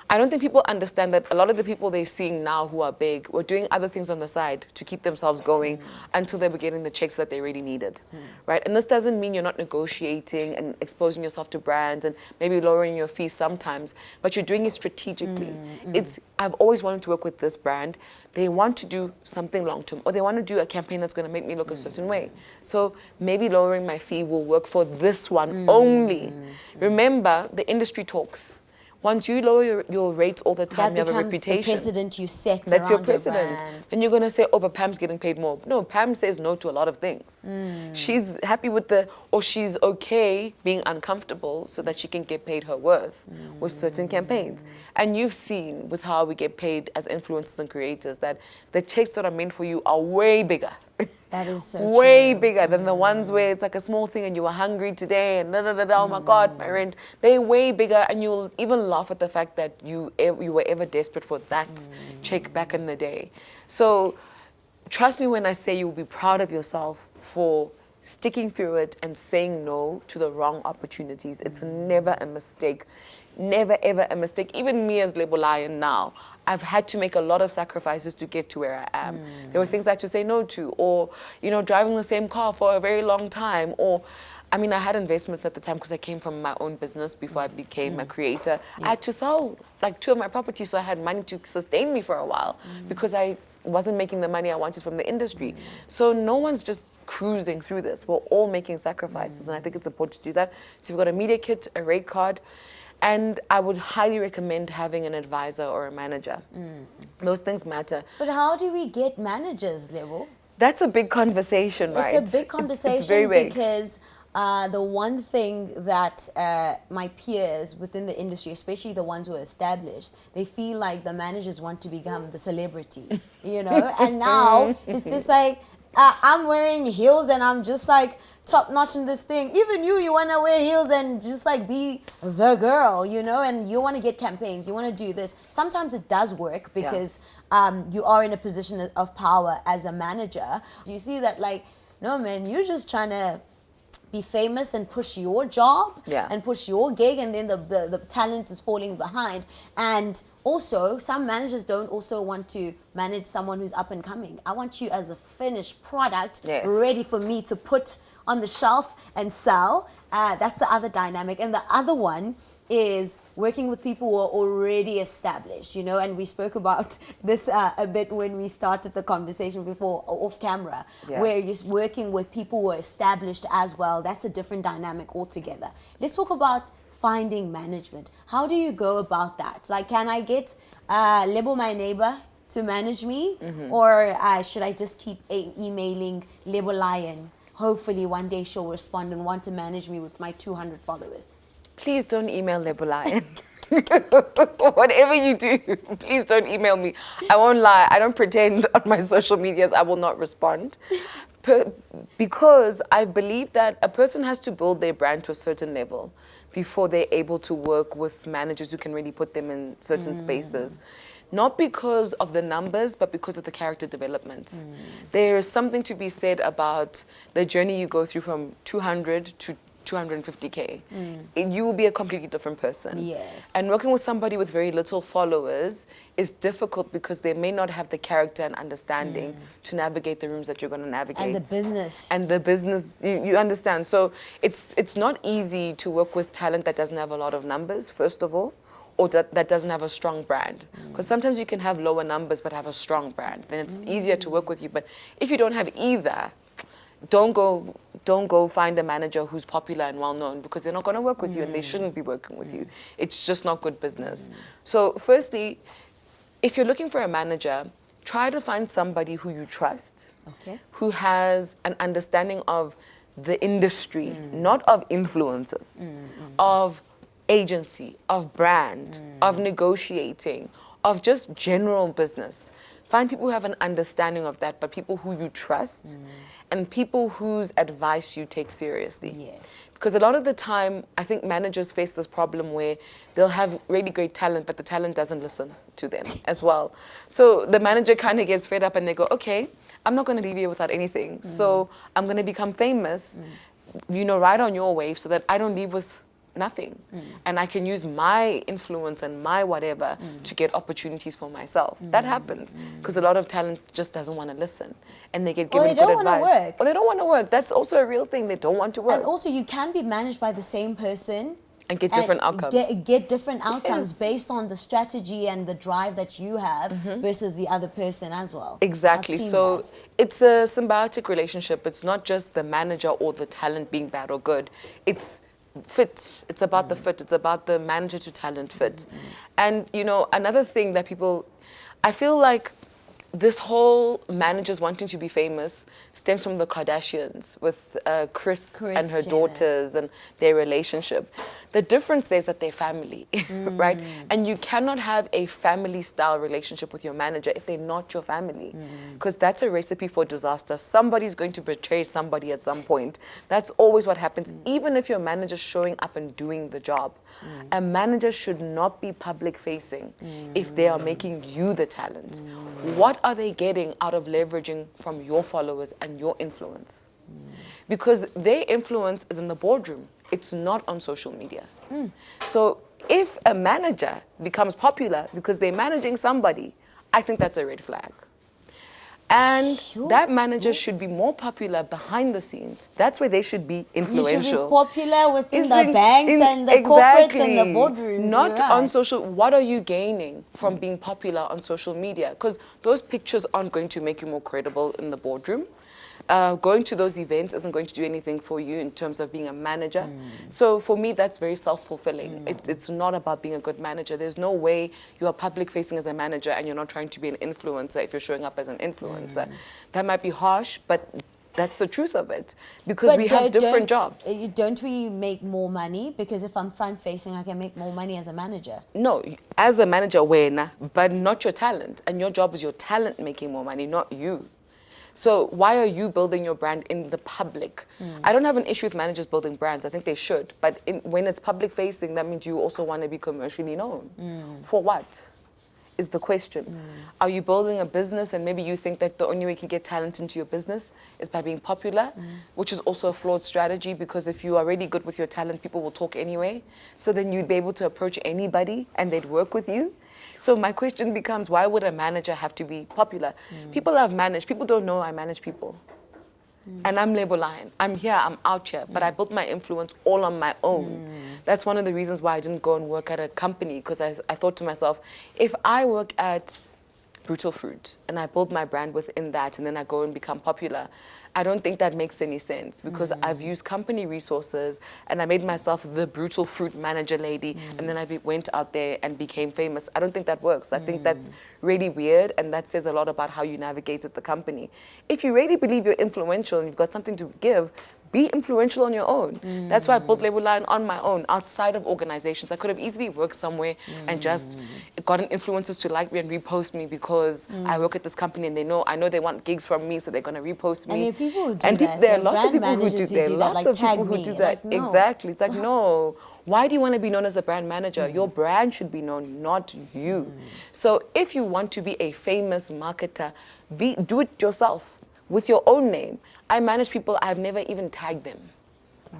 Speaker 2: I don't think people understand that a lot of the people they're seeing now who are big were doing other things on the side to keep themselves going until they were getting the checks that they really needed, right? And this doesn't mean you're not negotiating and exposing yourself to brands and maybe lowering your fees sometimes, but you're doing it strategically. I've always wanted to work with this brand. They want to do something long-term, or they want to do a campaign that's going to make me look a certain way. So maybe lowering my fee will work for this one only. Remember, the industry talks. Once you lower your rates all the time, you have a reputation.
Speaker 1: The precedent you set.
Speaker 2: That's your precedent. Then you're going to say, oh, but Pam's getting paid more. No, Pam says no to a lot of things. She's happy with or she's okay being uncomfortable so that she can get paid her worth with certain campaigns. And you've seen with how we get paid as influencers and creators that the checks that are meant for you are way bigger.
Speaker 1: That is so
Speaker 2: way bigger than the ones where it's like a small thing and you were hungry today and oh my God, my rent. They're way bigger, and you'll even laugh at the fact that you were ever desperate for that check back in the day. So trust me when I say you'll be proud of yourself for sticking through it and saying no to the wrong opportunities. It's never a mistake. Never, ever a mistake. Even me as Lebo Lion now, I've had to make a lot of sacrifices to get to where I am. There were things I had to say no to, or, you know, driving the same car for a very long time, or, I mean, I had investments at the time because I came from my own business before I became a creator. I had to sell like 2 of my properties so I had money to sustain me for a while because I wasn't making the money I wanted from the industry. So no one's just cruising through this. We're all making sacrifices, and I think it's important to do that. So you've got a media kit, a rate card, and I would highly recommend having an advisor or a manager. Those things matter.
Speaker 1: But how do we get managers, Lebo?
Speaker 2: That's a big conversation, right?
Speaker 1: It's a big conversation
Speaker 2: it's very big.
Speaker 1: because the one thing that my peers within the industry, especially the ones who are established, they feel like the managers want to become the celebrities, you know? And now it's just like, I'm wearing heels and I'm just like top notch in this thing. Even you want to wear heels and just like be the girl, you know? And you want to get campaigns, you want to do this. Sometimes it does work because you are in a position of power as a manager. Do you see that, like, no, man, you're just trying to be famous and push your job and push your gig, and then the talent is falling behind. And also, some managers don't also want to manage someone who's up and coming. I want you as a finished product, ready for me to put on the shelf and sell. That's the other dynamic. And the other one is working with people who are already established, you know, and we spoke about this a bit when we started the conversation before off camera, where you're working with people who are established as well. That's a different dynamic altogether. Let's talk about finding management. How do you go about that? Like, can I get Lebo, my neighbor, to manage me? Or should I just keep emailing Lebo Lion? Hopefully one day she'll respond and want to manage me with my 200 followers.
Speaker 2: Please don't email Lebo Lion. Whatever you do, please don't email me. I won't lie. I don't pretend on my social medias I will not respond. Because I believe that a person has to build their brand to a certain level before they're able to work with managers who can really put them in certain spaces. Not because of the numbers, but because of the character development. There is something to be said about the journey you go through from 200 to 250K. You will be a completely different person.
Speaker 1: Yes.
Speaker 2: And working with somebody with very little followers is difficult because they may not have the character and understanding to navigate the rooms that you're going to navigate.
Speaker 1: And the business.
Speaker 2: And the business, you understand. So it's not easy to work with talent that doesn't have a lot of numbers, first of all, or that doesn't have a strong brand. Because sometimes you can have lower numbers but have a strong brand. Then it's easier to work with you. But if you don't have either, don't go find a manager who's popular and well known, because they're not going to work with you and they shouldn't be working with you. It's just not good business. So firstly, if you're looking for a manager, try to find somebody who you trust, who has an understanding of the industry, not of influencers, of agency, of brand, of negotiating, of just general business. Find people who have an understanding of that, but people who you trust and people whose advice you take seriously.
Speaker 1: Yes.
Speaker 2: Because a lot of the time, I think managers face this problem where they'll have really great talent, but the talent doesn't listen to them as well. So the manager kind of gets fed up and they go, okay, I'm not going to leave here without anything. So I'm going to become famous, you know, ride on your wave so that I don't leave with nothing. And I can use my influence and my whatever to get opportunities for myself. That happens because a lot of talent just doesn't want to listen and they get given good advice. Or they don't want to work. That's also a real thing. They don't want to work.
Speaker 1: And also you can be managed by the same person
Speaker 2: and get different outcomes.
Speaker 1: Get different outcomes based on the strategy and the drive that you have versus the other person as well.
Speaker 2: Exactly. So it's a symbiotic relationship. It's not just the manager or the talent being bad or good. It's fit. It's about the fit. It's about the manager to talent fit. And, you know, another thing that people, I feel like this whole managers wanting to be famous stems from the Kardashians with Kris and her daughters and their relationship. The difference there is that they're family, right? And you cannot have a family-style relationship with your manager if they're not your family, because that's a recipe for disaster. Somebody's going to betray somebody at some point. That's always what happens, even if your manager's showing up and doing the job. A manager should not be public-facing if they are making you the talent. What are they getting out of leveraging from your followers and your influence? Because their influence is in the boardroom. It's not on social media. So if a manager becomes popular because they're managing somebody, I think that's a red flag. And that manager should be more popular behind the scenes. That's where they should be influential.
Speaker 1: You should be popular within the banks and the corporates and the boardrooms.
Speaker 2: Not on social. What are you gaining from being popular on social media? Because those pictures aren't going to make you more credible in the boardroom. Going to those events isn't going to do anything for you in terms of being a manager. So for me, that's very self-fulfilling. It's not about being a good manager. There's no way you are public-facing as a manager and you're not trying to be an influencer if you're showing up as an influencer. That might be harsh, but That's the truth of it, because we have different jobs.
Speaker 1: Don't we make more money? Because if I'm front facing, I can make more money as a manager.
Speaker 2: No, as a manager, wena, but not your talent. And your job is your talent making more money, not you. So why are you building your brand in the public? I don't have an issue with managers building brands. I think they should. But when it's public facing, that means you also want to be commercially known. For what? Is the question. Are you building a business and maybe you think that the only way you can get talent into your business is by being popular, which is also a flawed strategy, because if you are really good with your talent, people will talk anyway. So then you'd be able to approach anybody and they'd work with you. So my question becomes, why would a manager have to be popular? People I've managed, people don't know I manage people. And I'm Lebo Lion. I'm here, I'm out here, but I built my influence all on my own. That's one of the reasons why I didn't go and work at a company, because I thought to myself, if I work at Brutal Fruit and I build my brand within that and then I go and become popular, I don't think that makes any sense, because I've used company resources and I made myself the Brutal Fruit manager lady, and then I went out there and became famous. I don't think that works. I think that's really weird, and that says a lot about how you navigated the company. If you really believe you're influential and you've got something to give, be influential on your own. That's why I built Lebo Lion on my own, outside of organizations. I could have easily worked somewhere and just gotten influencers to like me and repost me because I work at this company and I know they want gigs from me, so they're going to repost me.
Speaker 1: And there are people who do that.
Speaker 2: There are lots of people who do that. There are lots
Speaker 1: like,
Speaker 2: of people who do that.
Speaker 1: Like, no.
Speaker 2: Exactly. It's like, no. Why do you want to be known as a brand manager? Your brand should be known, not you. So if you want to be a famous marketer, do it yourself with your own name. I manage people, I've never even tagged them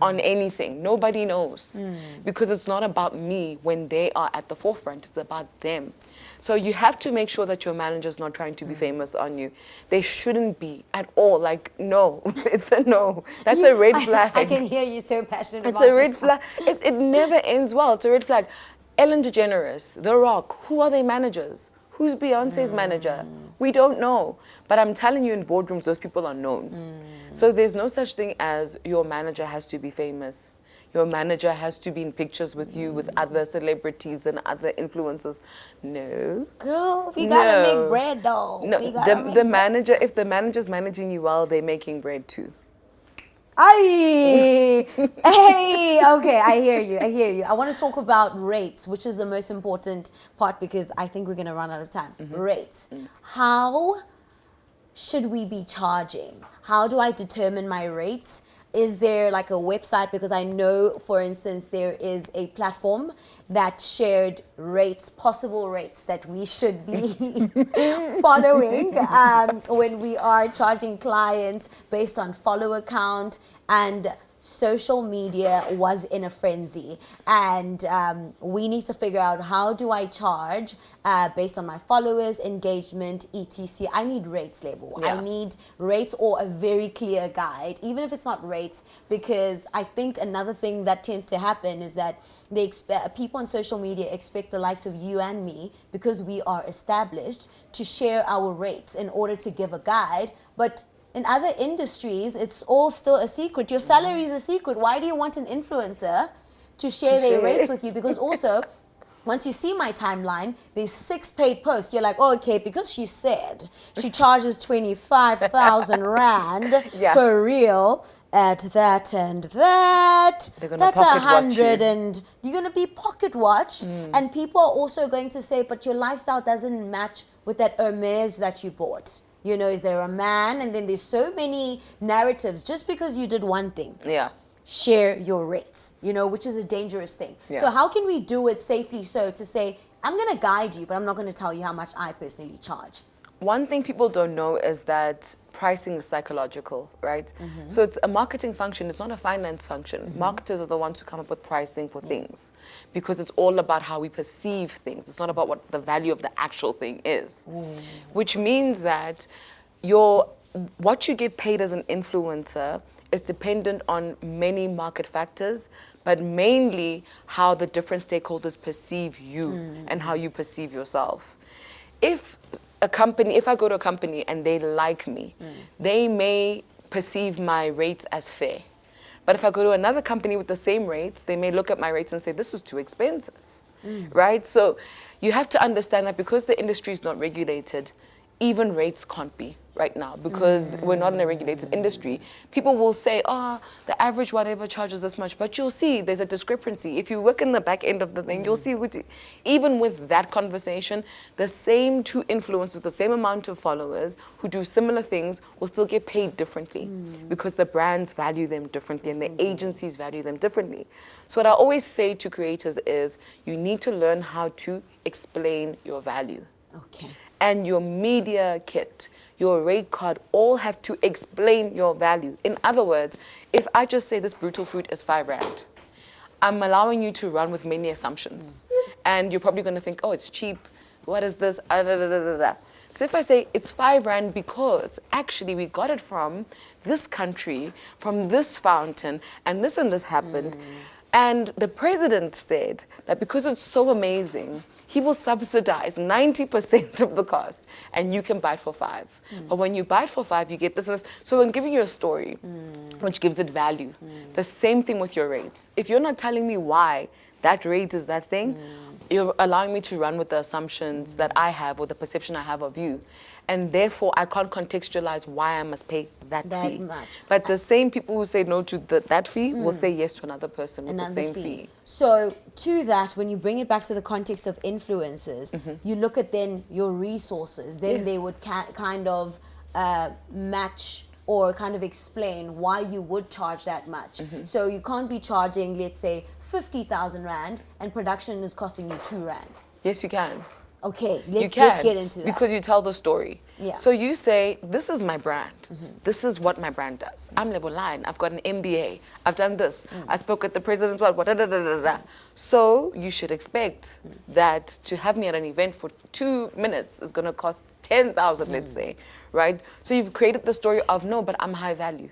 Speaker 2: on anything. Nobody knows. Because it's not about me when they are at the forefront. It's about them. So you have to make sure that your manager's not trying to be famous on you. They shouldn't be at all. Like, no. It's a no. That's a red flag.
Speaker 1: I can hear you so passionate about
Speaker 2: this. It's a red flag. It never ends well. It's a red flag. Ellen DeGeneres, The Rock, who are they managers? Who's Beyonce's manager? We don't know. But I'm telling you, in boardrooms, those people are known. So there's no such thing as your manager has to be famous. Your manager has to be in pictures with you, with other celebrities and other influencers. No.
Speaker 1: Girl, we gotta make bread, though.
Speaker 2: No, the manager, if the manager's managing you well, they're making bread too.
Speaker 1: Hey, okay, I hear you. I want to talk about rates, which is the most important part, because I think we're going to run out of time. Rates. How should we be charging? How do I determine my rates? Is there like a website? Because I know, for instance, there is a platform that shared rates, possible rates that we should be following when we are charging clients based on follower count, and social media was in a frenzy, and we need to figure out, how do I charge based on my followers, engagement, etc. I need rates, Lebo. I need rates, or a very clear guide, even if it's not rates, because I think another thing that tends to happen is that they expect, people on social media expect the likes of you and me, because we are established, to share our rates in order to give a guide. But in other industries, it's all still a secret. Your salary is a secret. Why do you want an influencer to share their rates with you? Because also, once you see my timeline, there's 6 paid posts. You're like, oh, okay, because she said she charges 25,000 Rand per reel at that and that. That's 100, and you're going to be pocket watched. And people are also going to say, but your lifestyle doesn't match with that Hermes that you bought. You know, is there a man? And then there's so many narratives. Just because you did one thing, share your rates, you know, which is a dangerous thing. So how can we do it safely, so to say, I'm going to guide you, but I'm not going to tell you how much I personally charge?
Speaker 2: One thing people don't know is that pricing is psychological, right? So it's a marketing function. It's not a finance function. Marketers are the ones who come up with pricing for things, because it's all about how we perceive things. It's not about what the value of the actual thing is, which means that what you get paid as an influencer is dependent on many market factors, but mainly how the different stakeholders perceive you and how you perceive yourself. If I go to a company and they like me, they may perceive my rates as fair. But if I go to another company with the same rates, they may look at my rates and say, this is too expensive, right? So you have to understand that because the industry is not regulated, even rates can't be right now because we're not in a regulated industry. People will say, the average whatever charges this much, but you'll see there's a discrepancy. If you work in the back end of the thing, you'll see even with that conversation, the same two influencers with the same amount of followers who do similar things will still get paid differently because the brands value them differently and the agencies value them differently. So what I always say to creators is you need to learn how to explain your value.
Speaker 1: Okay.
Speaker 2: And your media kit, your rate card, all have to explain your value. In other words, if I just say this brutal fruit is 5 rand, I'm allowing you to run with many assumptions. And you're probably going to think, oh, it's cheap. What is this? So if I say it's 5 rand because actually we got it from this country, from this fountain, and this happened. And the president said that because it's so amazing, he will subsidize 90% of the cost and you can buy it for 5. But when you buy it for 5, you get this. So I'm giving you a story, which gives it value. The same thing with your rates. If you're not telling me why that rate is that thing, you're allowing me to run with the assumptions that I have or the perception I have of you. And therefore, I can't contextualize why I must pay that fee.
Speaker 1: Much.
Speaker 2: But the same people who say no to that fee will say yes to another person with the same fee.
Speaker 1: So to that, when you bring it back to the context of influencers, you look at then your resources. Then they would kind of match or kind of explain why you would charge that much. So you can't be charging, let's say, 50,000 rand and production is costing you 2 rand.
Speaker 2: Yes, you can.
Speaker 1: Okay, let's get into that.
Speaker 2: Because you tell the story.
Speaker 1: Yeah.
Speaker 2: So you say, this is my brand. This is what my brand does. I'm Lebo Lion. I've got an MBA. I've done this. I spoke at the president's what. So you should expect that to have me at an event for 2 minutes is going to cost 10,000, let's say, right? So you've created the story of, no, but I'm high value.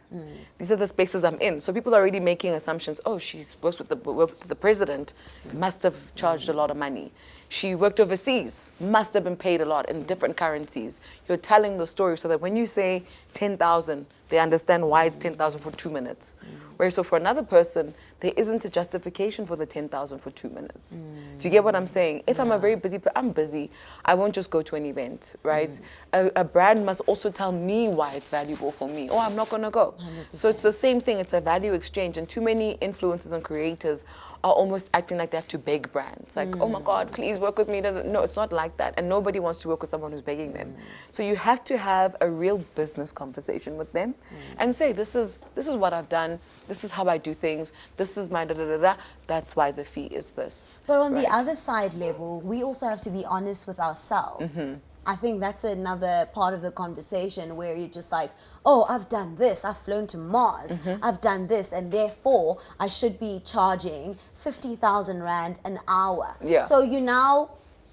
Speaker 2: These are the spaces I'm in. So people are already making assumptions. Oh, she's worked with the president, must have charged a lot of money. She worked overseas, must have been paid a lot in different currencies. You're telling the story so that when you say 10,000, they understand why it's 10,000 for 2 minutes. Whereas so for another person, there isn't a justification for the 10,000 for 2 minutes. Do you get what I'm saying? If I'm a very busy person, I'm busy. I won't just go to an event, right? A brand must also tell me why it's valuable for me, or I'm not going to go. 100%. So it's the same thing. It's a value exchange. And too many influencers and creators are almost acting like they have to beg brands. Like, oh my God, please work with me. No, it's not like that. And nobody wants to work with someone who's begging them. So you have to have a real business conversation with them and say, this is what I've done. This is how I do things. This is my da-da-da-da. That's why the fee is this.
Speaker 1: But on the other side level, we also have to be honest with ourselves. I think that's another part of the conversation where you're just like, oh, I've done this, I've flown to Mars, I've done this, and therefore I should be charging 50,000 rand an hour.
Speaker 2: Yeah.
Speaker 1: So you now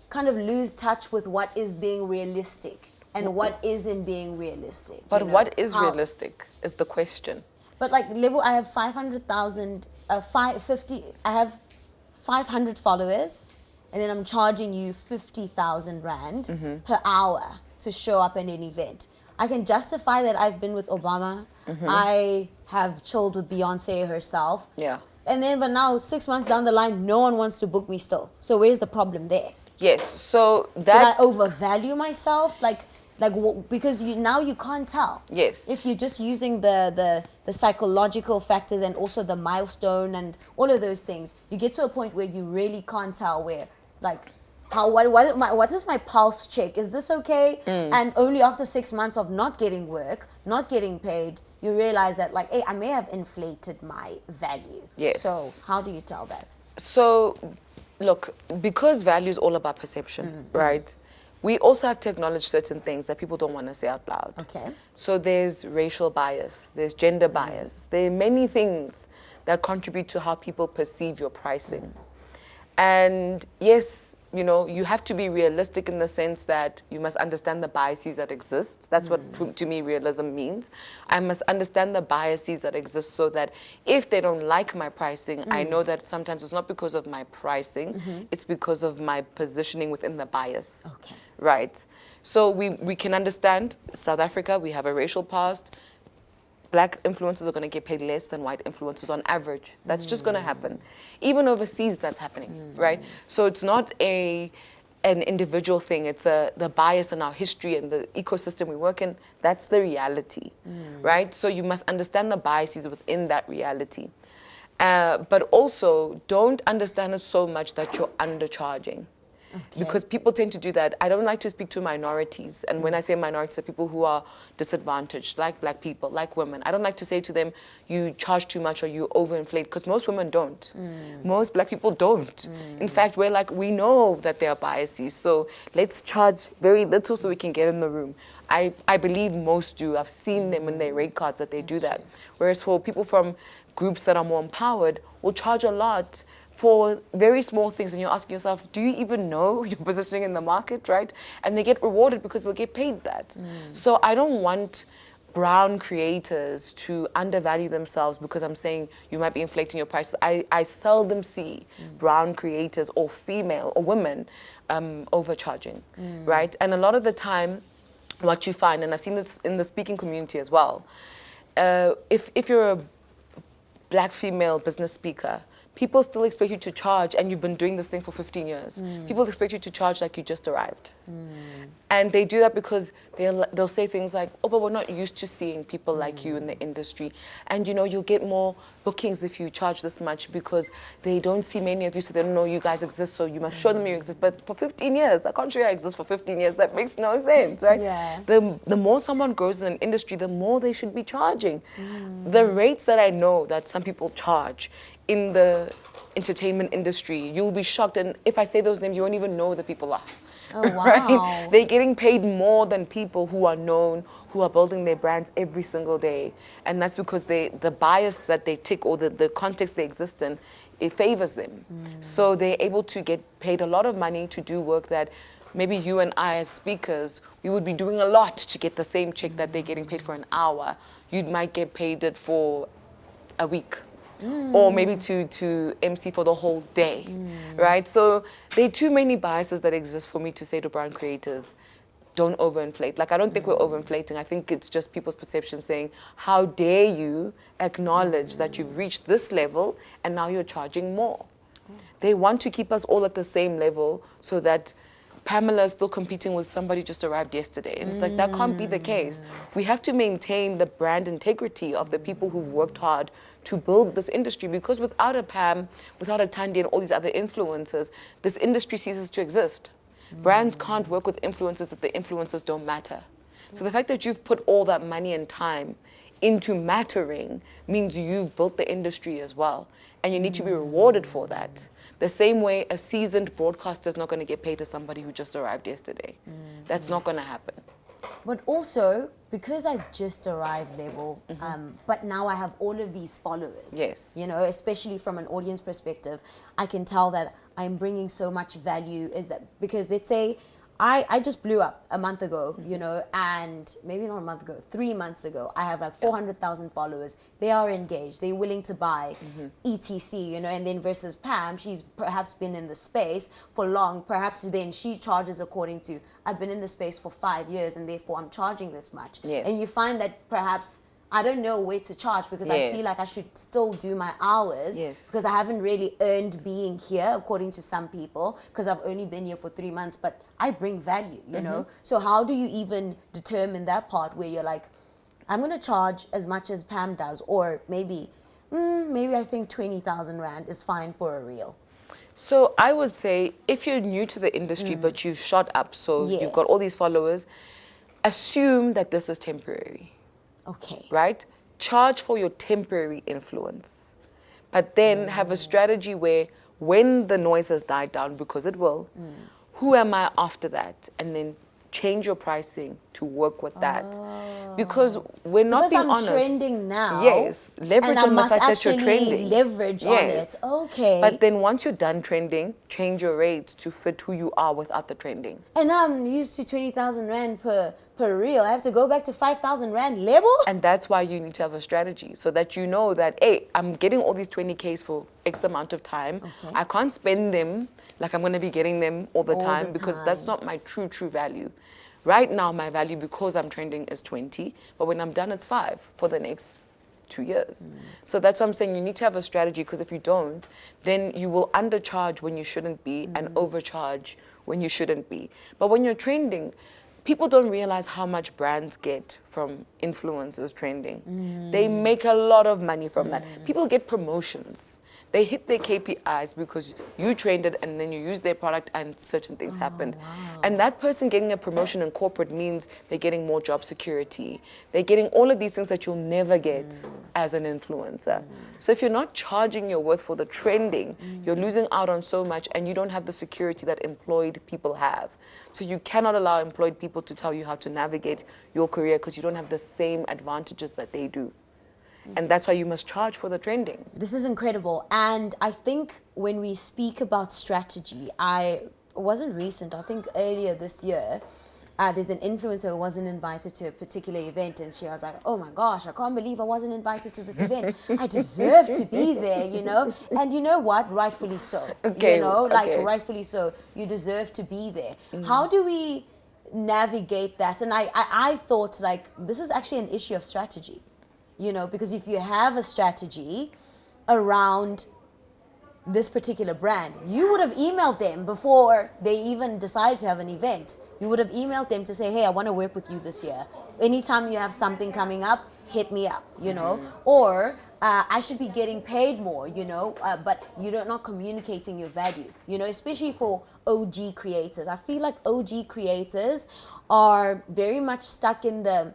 Speaker 1: kind of lose touch with what is being realistic and what isn't being realistic.
Speaker 2: But what is realistic is the question.
Speaker 1: But like Lebo, I have 500,000, I have 500 followers. And then I'm charging you 50,000 rand per hour to show up at an event. I can justify that I've been with Obama. I have chilled with Beyonce herself.
Speaker 2: Yeah.
Speaker 1: And then, but now 6 months down the line, no one wants to book me still. So where's the problem there?
Speaker 2: Yes. So
Speaker 1: Did I overvalue myself? Because now you can't tell.
Speaker 2: Yes.
Speaker 1: If you're just using the psychological factors and also the milestone and all of those things, you get to a point where you really can't tell where, like, what is my pulse check? Is this okay? And only after 6 months of not getting work, not getting paid, you realize that, like, hey, I may have inflated my value.
Speaker 2: Yes.
Speaker 1: So how do you tell that?
Speaker 2: So, look, because value is all about perception, right? We also have to acknowledge certain things that people don't want to say out loud.
Speaker 1: Okay.
Speaker 2: So there's racial bias, there's gender bias. There are many things that contribute to how people perceive your pricing. And yes, you have to be realistic in the sense that you must understand the biases that exist. That's what, to me, realism means. I must understand the biases that exist so that if they don't like my pricing, I know that sometimes it's not because of my pricing, it's because of my positioning within the bias.
Speaker 1: Okay.
Speaker 2: Right. So we can understand South Africa, we have a racial past. Black influencers are going to get paid less than white influencers on average. That's just going to happen. Even overseas, that's happening, right? So it's not an individual thing. It's the bias in our history and the ecosystem we work in. That's the reality, right? So you must understand the biases within that reality. But also, don't understand it so much that you're undercharging. Okay. Because people tend to do that. I don't like to speak to minorities. And when I say minorities, are people who are disadvantaged, like black people, like women. I don't like to say to them, you charge too much or you overinflate, because most women don't. Most black people don't. In fact, we're like, we know that there are biases, so let's charge very little so we can get in the room. I believe most do. I've seen them in their rate cards that they do that. Whereas for people from groups that are more empowered, will charge a lot for very small things, and you're asking yourself, do you even know your positioning in the market, right? And they get rewarded because they'll get paid that. So I don't want brown creators to undervalue themselves because I'm saying you might be inflating your prices. I seldom see brown creators or female or women overcharging, right? And a lot of the time, what you find, and I've seen this in the speaking community as well, if you're a black female business speaker, people still expect you to charge, and you've been doing this thing for 15 years. People expect you to charge like you just arrived. And they do that because they'll say things like, oh, but we're not used to seeing people like you in the industry. And you know, you'll get more bookings if you charge this much because they don't see many of you, so they don't know you guys exist, so you must show them you exist. But for 15 years, I can't show you I exist for 15 years. That makes no sense, right?
Speaker 1: Yeah.
Speaker 2: The more someone grows in an industry, the more they should be charging. The rates that I know that some people charge in the entertainment industry, you'll be shocked. And if I say those names, you won't even know the people are.
Speaker 1: Oh, wow.
Speaker 2: Right? They're getting paid more than people who are known, who are building their brands every single day. And that's because the bias that they tick, or the context they exist in, it favors them. So they're able to get paid a lot of money to do work that maybe you and I as speakers, we would be doing a lot to get the same check that they're getting paid for an hour. You might get paid it for a week. Or maybe to MC for the whole day, right? So there are too many biases that exist for me to say to brown creators, don't overinflate. Like, I don't think we're overinflating. I think it's just people's perception saying, how dare you acknowledge that you've reached this level and now you're charging more. They want to keep us all at the same level so that Pamela is still competing with somebody just arrived yesterday. And it's like, that can't be the case. We have to maintain the brand integrity of the people who've worked hard to build this industry, because without a Pam, without a Tandy and all these other influencers, this industry ceases to exist. Brands can't work with influencers if the influencers don't matter. So the fact that you've put all that money and time into mattering means you've built the industry as well. And you need to be rewarded for that. The same way a seasoned broadcaster is not going to get paid as somebody who just arrived yesterday. That's not going to happen.
Speaker 1: But also, because I've just arrived, Lebo, but now I have all of these followers.
Speaker 2: Yes.
Speaker 1: You know, especially from an audience perspective, I can tell that I'm bringing so much value. Is that because let's say I just blew up a month ago, you know, and maybe not a month ago, 3 months ago, I have like 400,000 followers. They are engaged. They're willing to buy ETC, you know, and then versus Pam, she's perhaps been in the space for long. Perhaps then she charges according to, I've been in the space for 5 years and therefore I'm charging this much.
Speaker 2: Yes.
Speaker 1: And you find that perhaps I don't know where to charge because I feel like I should still do my hours because I haven't really earned being here according to some people because I've only been here for 3 months, but I bring value, you know? So how do you even determine that part where you're like, I'm going to charge as much as Pam does, or maybe I think 20,000 Rand is fine for a reel?
Speaker 2: So I would say if you're new to the industry but you've shot up, so you've got all these followers, assume that this is temporary.
Speaker 1: Okay.
Speaker 2: Right? Charge for your temporary influence. But then have a strategy where when the noise has died down, because it will, who am I after that? And then change your pricing to work with that. Because we're not being honest.
Speaker 1: Because I'm trending now.
Speaker 2: Yes. Leverage on the fact that you're trending.
Speaker 1: Leverage on it. Okay.
Speaker 2: But then once you're done trending, change your rates to fit who you are without the trending.
Speaker 1: And I'm used to 20,000 Rand per reel. I have to go back to 5,000 Rand Lebo?
Speaker 2: And that's why you need to have a strategy so that you know that, hey, I'm getting all these 20Ks for X amount of time. Okay. I can't spend them like I'm going to be getting them all the time because that's not my true value. Right now, my value, because I'm trending, is 20, but when I'm done, it's 5 for the next 2 years. So that's why I'm saying you need to have a strategy, because if you don't, then you will undercharge when you shouldn't be and overcharge when you shouldn't be. But when you're trending, people don't realize how much brands get from influencers trending. They make a lot of money from that. People get promotions. They hit their KPIs because you trained it and then you use their product and certain things happened.
Speaker 1: Wow.
Speaker 2: And that person getting a promotion in corporate means they're getting more job security. They're getting all of these things that you'll never get as an influencer. So if you're not charging your worth for the trending, you're losing out on so much, and you don't have the security that employed people have. So you cannot allow employed people to tell you how to navigate your career, because you don't have the same advantages that they do. And that's why you must charge for the trending.
Speaker 1: This is incredible. And I think when we speak about strategy, it wasn't recent, I think earlier this year, there's an influencer who wasn't invited to a particular event, and she was like, oh my gosh, I can't believe I wasn't invited to this event. I deserve to be there, you know? And you know what? Rightfully so.
Speaker 2: Okay,
Speaker 1: you know,
Speaker 2: okay.
Speaker 1: rightfully so. You deserve to be there. How do we navigate that? And I thought, like, this is actually an issue of strategy. You know, because if you have a strategy around this particular brand, you would have emailed them before they even decided to have an event. You would have emailed them to say, hey, I want to work with you this year. Anytime you have something coming up, hit me up, you know. Or I should be getting paid more, you know, but you're not communicating your value, you know, especially for OG creators. I feel like OG creators are very much stuck in the,